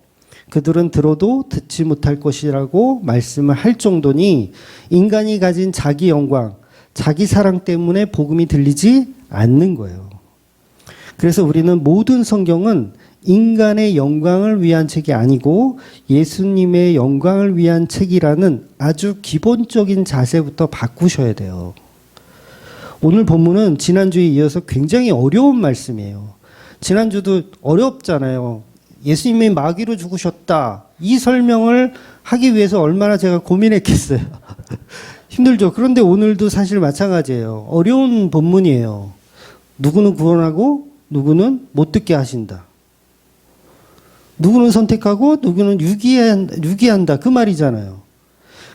그들은 들어도 듣지 못할 것이라고 말씀을 할 정도니 인간이 가진 자기 영광, 자기 사랑 때문에 복음이 들리지 않는 거예요. 그래서 우리는 모든 성경은 인간의 영광을 위한 책이 아니고 예수님의 영광을 위한 책이라는 아주 기본적인 자세부터 바꾸셔야 돼요. 오늘 본문은 지난주에 이어서 굉장히 어려운 말씀이에요. 지난주도 어렵잖아요. 예수님이 마귀로 죽으셨다. 이 설명을 하기 위해서 얼마나 제가 고민했겠어요. 힘들죠. 그런데 오늘도 사실 마찬가지예요. 어려운 본문이에요. 누구는 구원하고 누구는 못 듣게 하신다. 누구는 선택하고 누구는 유기한다. 그 말이잖아요.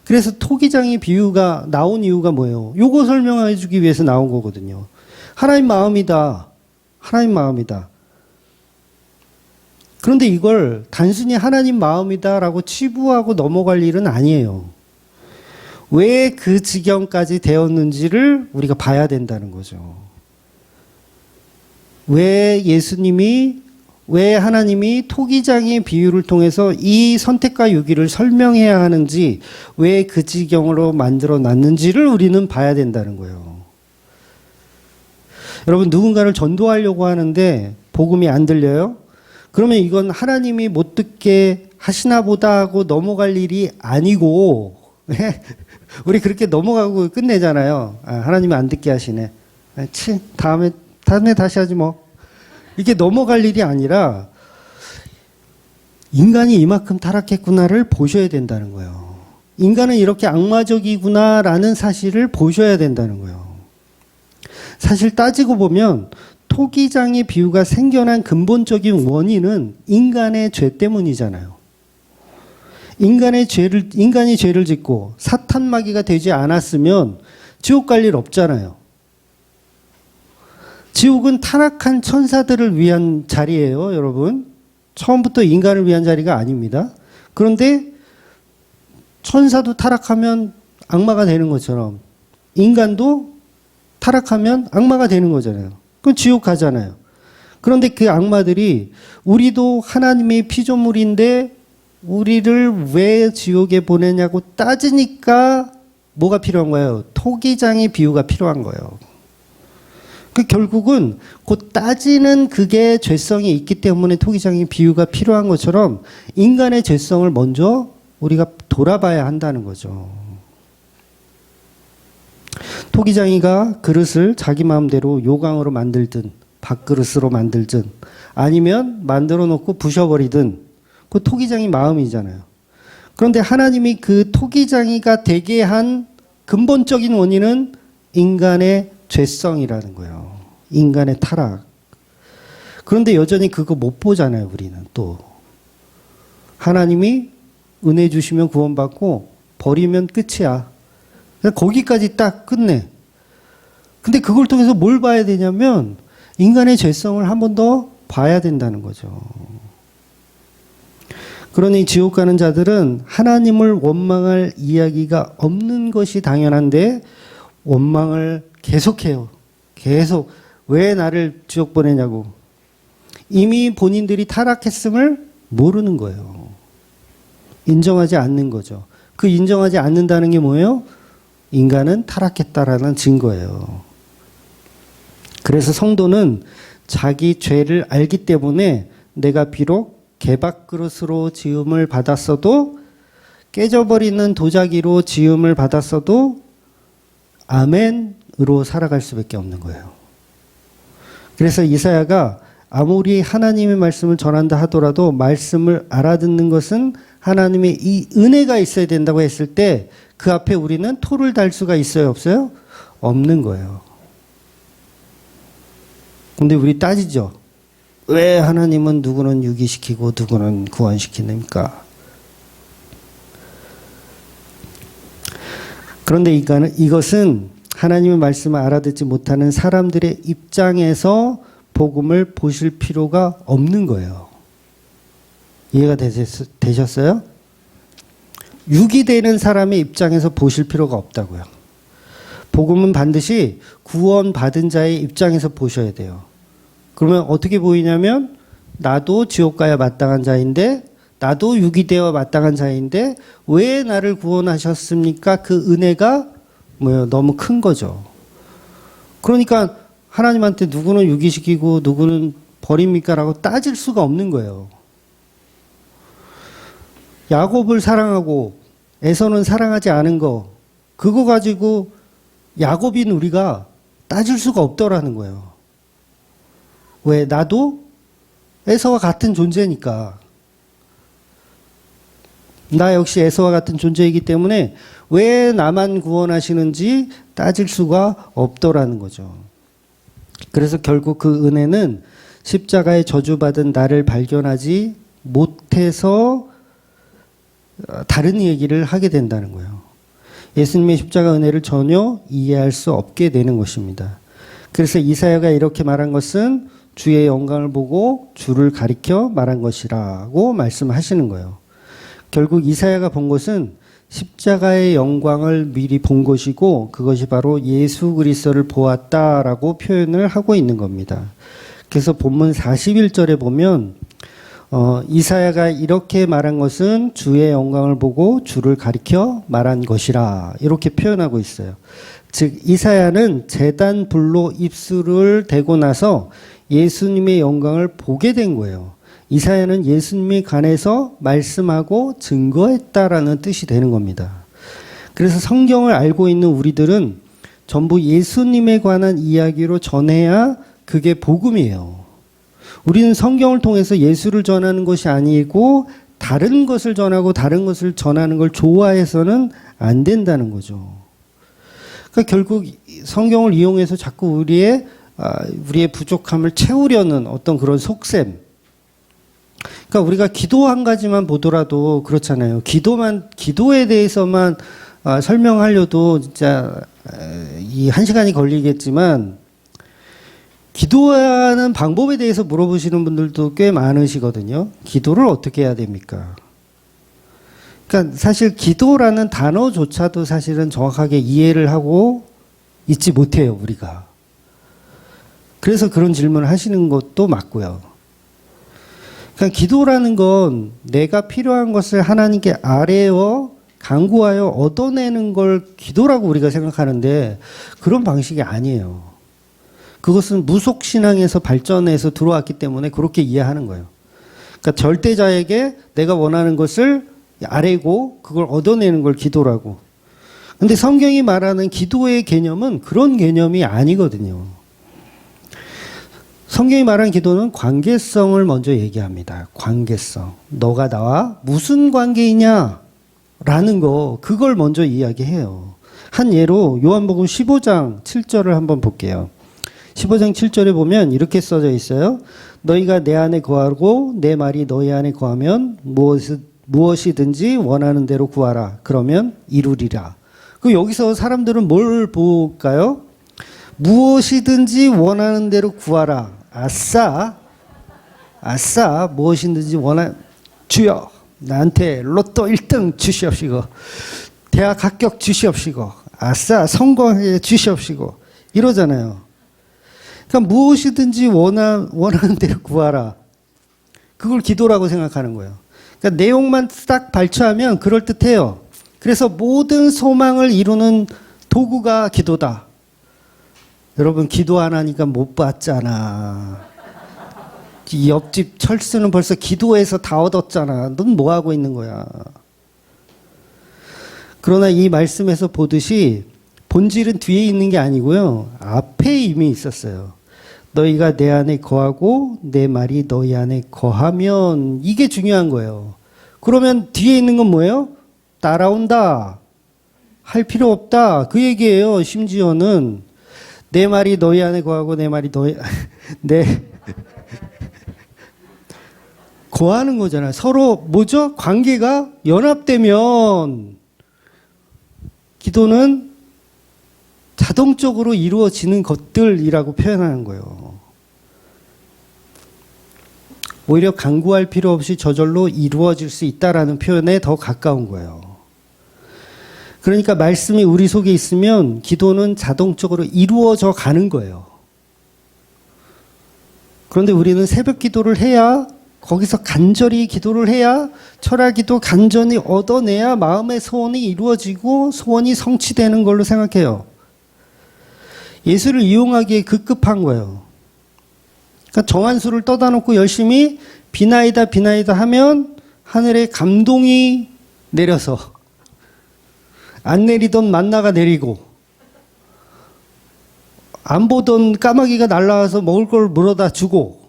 그래서 토기장의 비유가 나온 이유가 뭐예요? 요거 설명해 주기 위해서 나온 거거든요. 하나님 마음이다. 하나님 마음이다. 그런데 이걸 단순히 하나님 마음이다라고 치부하고 넘어갈 일은 아니에요. 왜 그 지경까지 되었는지를 우리가 봐야 된다는 거죠. 왜 하나님이 토기장의 비유를 통해서 이 선택과 유기를 설명해야 하는지, 왜 그 지경으로 만들어 놨는지를 우리는 봐야 된다는 거예요. 여러분, 누군가를 전도하려고 하는데 복음이 안 들려요? 그러면 이건 하나님이 못 듣게 하시나 보다 하고 넘어갈 일이 아니고, 우리 그렇게 넘어가고 끝내잖아요. 하나님이 안 듣게 하시네. 다음에 다시 하지 뭐. 이게 넘어갈 일이 아니라 인간이 이만큼 타락했구나를 보셔야 된다는 거예요. 인간은 이렇게 악마적이구나라는 사실을 보셔야 된다는 거예요. 사실 따지고 보면 토기장의 비유가 생겨난 근본적인 원인은 인간의 죄 때문이잖아요. 인간이 죄를 짓고 사탄마귀가 되지 않았으면 지옥 갈 일 없잖아요. 지옥은 타락한 천사들을 위한 자리예요, 여러분. 처음부터 인간을 위한 자리가 아닙니다. 그런데 천사도 타락하면 악마가 되는 것처럼 인간도 타락하면 악마가 되는 거잖아요. 그럼 지옥 가잖아요. 그런데 그 악마들이 우리도 하나님의 피조물인데 우리를 왜 지옥에 보내냐고 따지니까 뭐가 필요한 거예요? 토기장의 비유가 필요한 거예요. 결국은 곧 따지는 그게 죄성이 있기 때문에 토기장의 비유가 필요한 것처럼 인간의 죄성을 먼저 우리가 돌아봐야 한다는 거죠. 토기장이가 그릇을 자기 마음대로 요강으로 만들든 밥그릇으로 만들든 아니면 만들어 놓고 부셔버리든 그 토기장이 마음이잖아요. 그런데 하나님이 그 토기장이가 되게 한 근본적인 원인은 인간의 죄성이라는 거예요. 인간의 타락. 그런데 여전히 그거 못 보잖아요, 우리는 또. 하나님이 은혜 주시면 구원받고 버리면 끝이야. 그냥 거기까지 딱 끝내. 근데 그걸 통해서 뭘 봐야 되냐면 인간의 죄성을 한 번 더 봐야 된다는 거죠. 그러니 지옥 가는 자들은 하나님을 원망할 이야기가 없는 것이 당연한데 원망을 계속해요. 계속. 왜 나를 지옥 보내냐고. 이미 본인들이 타락했음을 모르는 거예요. 인정하지 않는 거죠. 그 인정하지 않는다는 게 뭐예요? 인간은 타락했다라는 증거예요. 그래서 성도는 자기 죄를 알기 때문에 내가 비록 개밥그릇으로 지음을 받았어도, 깨져버리는 도자기로 지음을 받았어도 아멘으로 살아갈 수밖에 없는 거예요. 그래서 이사야가 아무리 하나님의 말씀을 전한다 하더라도 말씀을 알아듣는 것은 하나님의 이 은혜가 있어야 된다고 했을 때 그 앞에 우리는 토를 달 수가 있어요, 없어요? 없는 거예요. 근데 우리 따지죠. 왜 하나님은 누구는 유기시키고 누구는 구원시키니까? 그런데 이것은 하나님의 말씀을 알아듣지 못하는 사람들의 입장에서 복음을 보실 필요가 없는 거예요. 이해가 되셨어요? 유기되는 사람의 입장에서 보실 필요가 없다고요. 복음은 반드시 구원받은 자의 입장에서 보셔야 돼요. 그러면 어떻게 보이냐면 나도 지옥 가야 마땅한 자인데, 나도 유기되어 마땅한 자인데 왜 나를 구원하셨습니까? 그 은혜가 너무 큰 거죠. 그러니까 하나님한테 누구는 유기시키고 누구는 버립니까? 라고 따질 수가 없는 거예요. 야곱을 사랑하고 에서는 사랑하지 않은 거, 그거 가지고 야곱인 우리가 따질 수가 없더라는 거예요. 왜? 나도 에서와 같은 존재니까. 나 역시 에서와 같은 존재이기 때문에 왜 나만 구원하시는지 따질 수가 없더라는 거죠. 그래서 결국 그 은혜는 십자가에 저주받은 나를 발견하지 못해서 다른 얘기를 하게 된다는 거예요. 예수님의 십자가 은혜를 전혀 이해할 수 없게 되는 것입니다. 그래서 이사야가 이렇게 말한 것은 주의 영광을 보고 주를 가리켜 말한 것이라고 말씀하시는 거예요. 결국 이사야가 본 것은 십자가의 영광을 미리 본 것이고 그것이 바로 예수 그리스도를 보았다라고 표현을 하고 있는 겁니다. 그래서 본문 41절에 보면 이사야가 이렇게 말한 것은 주의 영광을 보고 주를 가리켜 말한 것이라 이렇게 표현하고 있어요. 즉 이사야는 제단 불로 입술을 대고 나서 예수님의 영광을 보게 된 거예요. 이사야는 예수님에 관해서 말씀하고 증거했다라는 뜻이 되는 겁니다. 그래서 성경을 알고 있는 우리들은 전부 예수님에 관한 이야기로 전해야 그게 복음이에요. 우리는 성경을 통해서 예수를 전하는 것이 아니고 다른 것을 전하고 다른 것을 전하는 걸 좋아해서는 안 된다는 거죠. 그러니까 결국 성경을 이용해서 자꾸 우리의 부족함을 채우려는 어떤 그런 속셈. 그러니까 우리가 기도 한 가지만 보더라도 그렇잖아요. 기도에 대해서만 설명하려도 진짜 이 1시간이 걸리겠지만 기도하는 방법에 대해서 물어보시는 분들도 꽤 많으시거든요. 기도를 어떻게 해야 됩니까? 그러니까 사실 기도라는 단어조차도 사실은 정확하게 이해를 하고 있지 못해요, 우리가. 그래서 그런 질문을 하시는 것도 맞고요. 그러니까 기도라는 건 내가 필요한 것을 하나님께 아뢰어 간구하여 얻어내는 걸 기도라고 우리가 생각하는데 그런 방식이 아니에요. 그것은 무속신앙에서 발전해서 들어왔기 때문에 그렇게 이해하는 거예요. 그러니까 절대자에게 내가 원하는 것을 아뢰고 그걸 얻어내는 걸 기도라고. 근데 성경이 말하는 기도의 개념은 그런 개념이 아니거든요. 성경이 말하는 기도는 관계성을 먼저 얘기합니다. 관계성. 너가 나와 무슨 관계이냐? 라는 거, 그걸 먼저 이야기해요. 한 예로 요한복음 15장 7절을 한번 볼게요. 15장 7절에 보면 이렇게 써져 있어요. 너희가 내 안에 거하고 내 말이 너희 안에 거하면 무엇이든지 원하는 대로 구하라. 그러면 이루리라. 그 여기서 사람들은 뭘 볼까요? 무엇이든지 원하는 대로 구하라. 아싸, 무엇이든지 주여, 나한테 로또 1등 주시옵시고, 대학 합격 주시옵시고, 아싸, 성공하게 주시옵시고, 이러잖아요. 그러니까 무엇이든지 원하는 대로 구하라. 그걸 기도라고 생각하는 거예요. 그러니까 내용만 딱 발췌하면 그럴듯해요. 그래서 모든 소망을 이루는 도구가 기도다. 여러분 기도 안 하니까 못 받잖아. 이 옆집 철수는 벌써 기도해서 다 얻었잖아. 넌 뭐 하고 있는 거야. 그러나 이 말씀에서 보듯이 본질은 뒤에 있는 게 아니고요. 앞에 이미 있었어요. 너희가 내 안에 거하고 내 말이 너희 안에 거하면, 이게 중요한 거예요. 그러면 뒤에 있는 건 뭐예요? 따라온다. 할 필요 없다. 그 얘기예요. 심지어는 내 말이 너희 안에 거하고 내 말이 거하는 거잖아요. 서로 뭐죠? 관계가 연합되면 기도는 자동적으로 이루어지는 것들이라고 표현하는 거예요. 오히려 간구할 필요 없이 저절로 이루어질 수 있다라는 표현에 더 가까운 거예요. 그러니까 말씀이 우리 속에 있으면 기도는 자동적으로 이루어져 가는 거예요. 그런데 우리는 새벽 기도를 해야, 거기서 간절히 기도를 해야, 철학기도 간절히 얻어내야 마음의 소원이 이루어지고 소원이 성취되는 걸로 생각해요. 예수를 이용하기에 급급한 거예요. 그러니까 정한 수를 떠다 놓고 열심히 비나이다 하면 하늘에 감동이 내려서 안 내리던 만나가 내리고 안 보던 까마귀가 날아와서 먹을 걸 물어다 주고,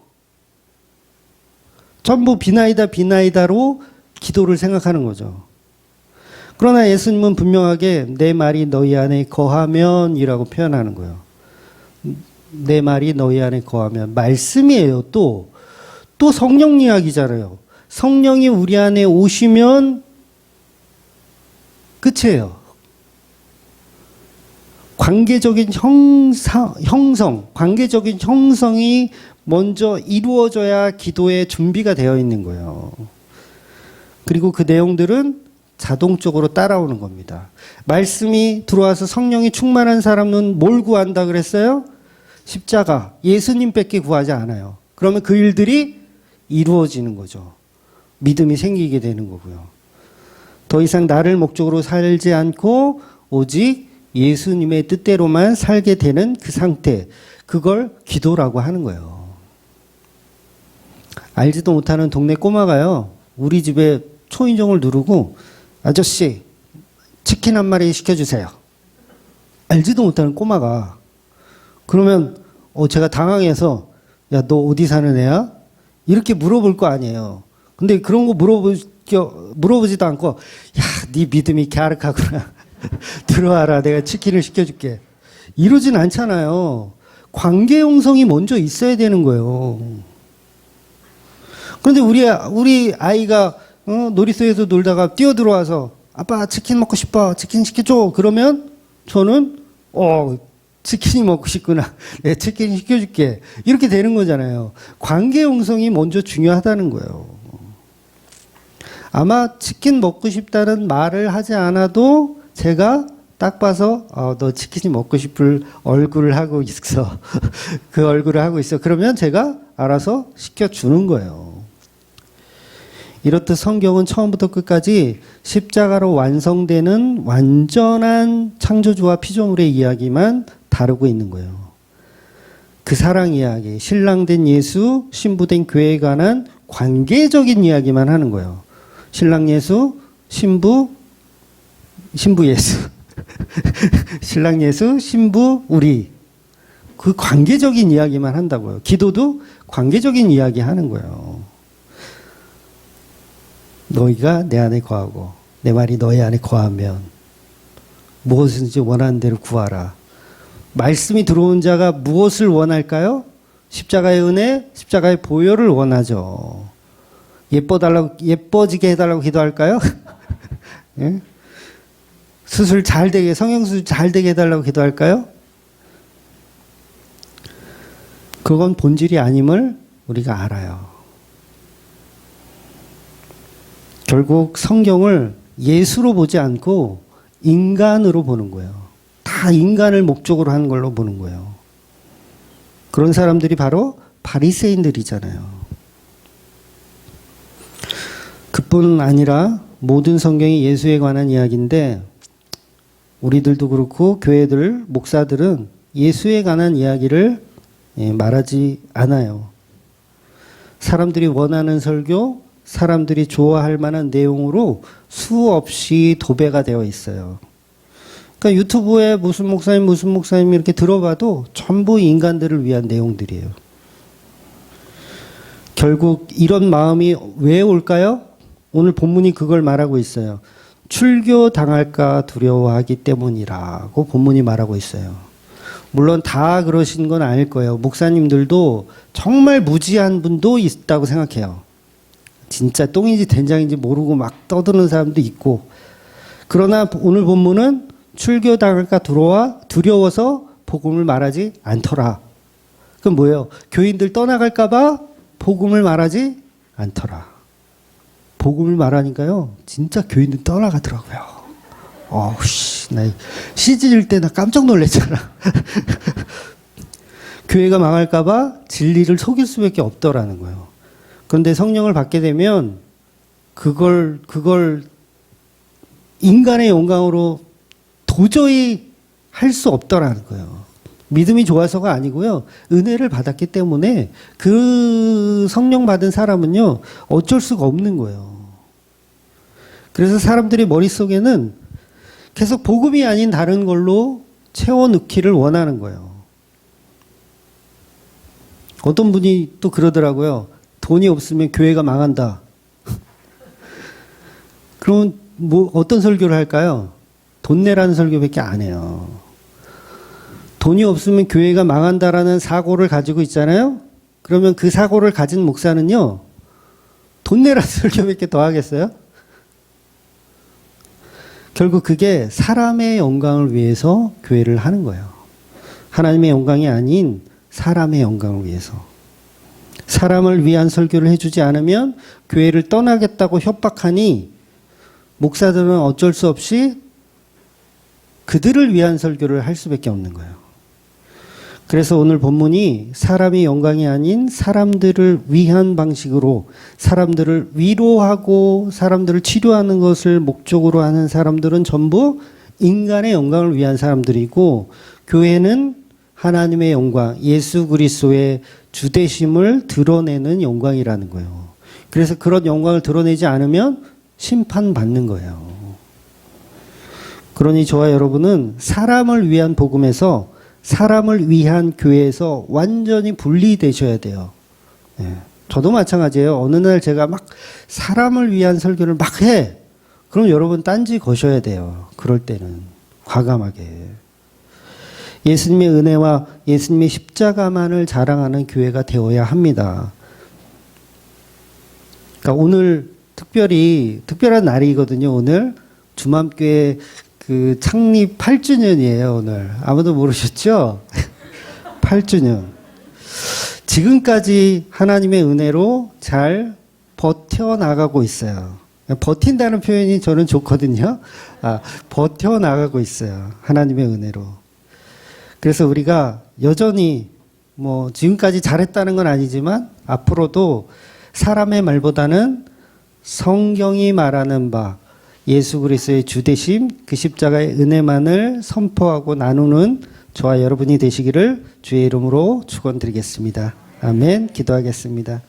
전부 비나이다로 기도를 생각하는 거죠. 그러나 예수님은 분명하게 내 말이 너희 안에 거하면 이라고 표현하는 거예요. 내 말이 너희 안에 거하면. 말씀이에요. 또 성령 이야기잖아요. 성령이 우리 안에 오시면 끝이에요. 관계적인 관계적인 형성이 먼저 이루어져야 기도의 준비가 되어 있는 거예요. 그리고 그 내용들은 자동적으로 따라오는 겁니다. 말씀이 들어와서 성령이 충만한 사람은 뭘 구한다 그랬어요? 십자가, 예수님밖에 구하지 않아요. 그러면 그 일들이 이루어지는 거죠. 믿음이 생기게 되는 거고요. 더 이상 나를 목적으로 살지 않고 오직 예수님의 뜻대로만 살게 되는 그 상태, 그걸 기도라고 하는 거예요. 알지도 못하는 동네 꼬마가요, 우리 집에 초인종을 누르고 아저씨 치킨 한 마리 시켜주세요. 알지도 못하는 꼬마가. 그러면 제가 당황해서 야, 너 어디 사는 애야? 이렇게 물어볼 거 아니에요. 근데 그런 거 물어보지도 않고 야, 네 믿음이 갸륵하구나. 들어와라, 내가 치킨을 시켜줄게. 이러진 않잖아요. 관계 형성이 먼저 있어야 되는 거예요. 그런데 우리 아이가 놀이터에서 놀다가 뛰어들어와서 아빠 치킨 먹고 싶어, 치킨 시켜줘. 그러면 저는 치킨이 먹고 싶구나, 내 치킨 시켜줄게. 이렇게 되는 거잖아요. 관계 형성이 먼저 중요하다는 거예요. 아마 치킨 먹고 싶다는 말을 하지 않아도 제가 딱 봐서 너 치킨이 먹고 싶을 얼굴을 하고 있어. 그 얼굴을 하고 있어. 그러면 제가 알아서 시켜주는 거예요. 이렇듯 성경은 처음부터 끝까지 십자가로 완성되는 완전한 창조주와 피조물의 이야기만 다루고 있는 거예요. 그 사랑 이야기, 신랑된 예수, 신부된 교회에 관한 관계적인 이야기만 하는 거예요. 신랑 예수, 신부 예수. 신랑 예수, 신부 우리. 그 관계적인 이야기만 한다고요. 기도도 관계적인 이야기 하는 거예요. 너희가 내 안에 거하고 내 말이 너희 안에 거하면 무엇인지 원하는 대로 구하라. 말씀이 들어온 자가 무엇을 원할까요? 십자가의 은혜, 십자가의 보혈을 원하죠. 예뻐지게 해달라고 기도할까요? 예? 수술 잘 되게, 성형수술 잘 되게 해달라고 기도할까요? 그건 본질이 아님을 우리가 알아요. 결국 성경을 예수로 보지 않고 인간으로 보는 거예요. 다 인간을 목적으로 하는 걸로 보는 거예요. 그런 사람들이 바로 바리새인들이잖아요. 그뿐 아니라 모든 성경이 예수에 관한 이야기인데 우리들도 그렇고 교회들, 목사들은 예수에 관한 이야기를 말하지 않아요. 사람들이 원하는 설교, 사람들이 좋아할 만한 내용으로 수없이 도배가 되어 있어요. 그러니까 유튜브에 무슨 목사님 이렇게 들어봐도 전부 인간들을 위한 내용들이에요. 결국 이런 마음이 왜 올까요? 오늘 본문이 그걸 말하고 있어요. 출교 당할까 두려워하기 때문이라고 본문이 말하고 있어요. 물론 다 그러신 건 아닐 거예요. 목사님들도 정말 무지한 분도 있다고 생각해요. 진짜 똥인지 된장인지 모르고 막 떠드는 사람도 있고. 그러나 오늘 본문은 출교당할까 두려워서 복음을 말하지 않더라. 그럼 뭐예요? 교인들 떠나갈까 봐 복음을 말하지 않더라. 복음을 말하니까요, 진짜 교인들 떠나가더라고요. 나 시즌일 때 나 깜짝 놀랐잖아. 교회가 망할까 봐 진리를 속일 수밖에 없더라는 거예요. 그런데 성령을 받게 되면 그걸 인간의 영광으로 도저히 할 수 없더라는 거예요. 믿음이 좋아서가 아니고요. 은혜를 받았기 때문에 그 성령 받은 사람은요, 어쩔 수가 없는 거예요. 그래서 사람들이 머릿속에는 계속 복음이 아닌 다른 걸로 채워넣기를 원하는 거예요. 어떤 분이 또 그러더라고요. 돈이 없으면 교회가 망한다. 그러면 어떤 설교를 할까요? 돈 내라는 설교밖에 안 해요. 돈이 없으면 교회가 망한다라는 사고를 가지고 있잖아요. 그러면 그 사고를 가진 목사는요, 돈 내라 설교 몇 개 더 하겠어요? 결국 그게 사람의 영광을 위해서 교회를 하는 거예요. 하나님의 영광이 아닌 사람의 영광을 위해서. 사람을 위한 설교를 해주지 않으면 교회를 떠나겠다고 협박하니 목사들은 어쩔 수 없이 그들을 위한 설교를 할 수밖에 없는 거예요. 그래서 오늘 본문이 사람의 영광이 아닌 사람들을 위한 방식으로 사람들을 위로하고 사람들을 치료하는 것을 목적으로 하는 사람들은 전부 인간의 영광을 위한 사람들이고, 교회는 하나님의 영광, 예수 그리스도의 주되심을 드러내는 영광이라는 거예요. 그래서 그런 영광을 드러내지 않으면 심판받는 거예요. 그러니 저와 여러분은 사람을 위한 복음에서 사람을 위한 교회에서 완전히 분리되셔야 돼요. 네. 저도 마찬가지예요. 어느 날 제가 막 사람을 위한 설교를 막 해. 그럼 여러분 딴지 거셔야 돼요. 그럴 때는 과감하게. 예수님의 은혜와 예수님의 십자가만을 자랑하는 교회가 되어야 합니다. 그러니까 오늘 특별한 날이거든요. 오늘 주맘교회 그 창립 8주년이에요, 오늘. 아무도 모르셨죠? 8주년. 지금까지 하나님의 은혜로 잘 버텨나가고 있어요. 버틴다는 표현이 저는 좋거든요. 버텨나가고 있어요. 하나님의 은혜로. 그래서 우리가 여전히 뭐 지금까지 잘했다는 건 아니지만 앞으로도 사람의 말보다는 성경이 말하는 바 예수 그리스도의 주되심, 그 십자가의 은혜만을 선포하고 나누는 저와 여러분이 되시기를 주의 이름으로 축원드리겠습니다. 아멘. 기도하겠습니다.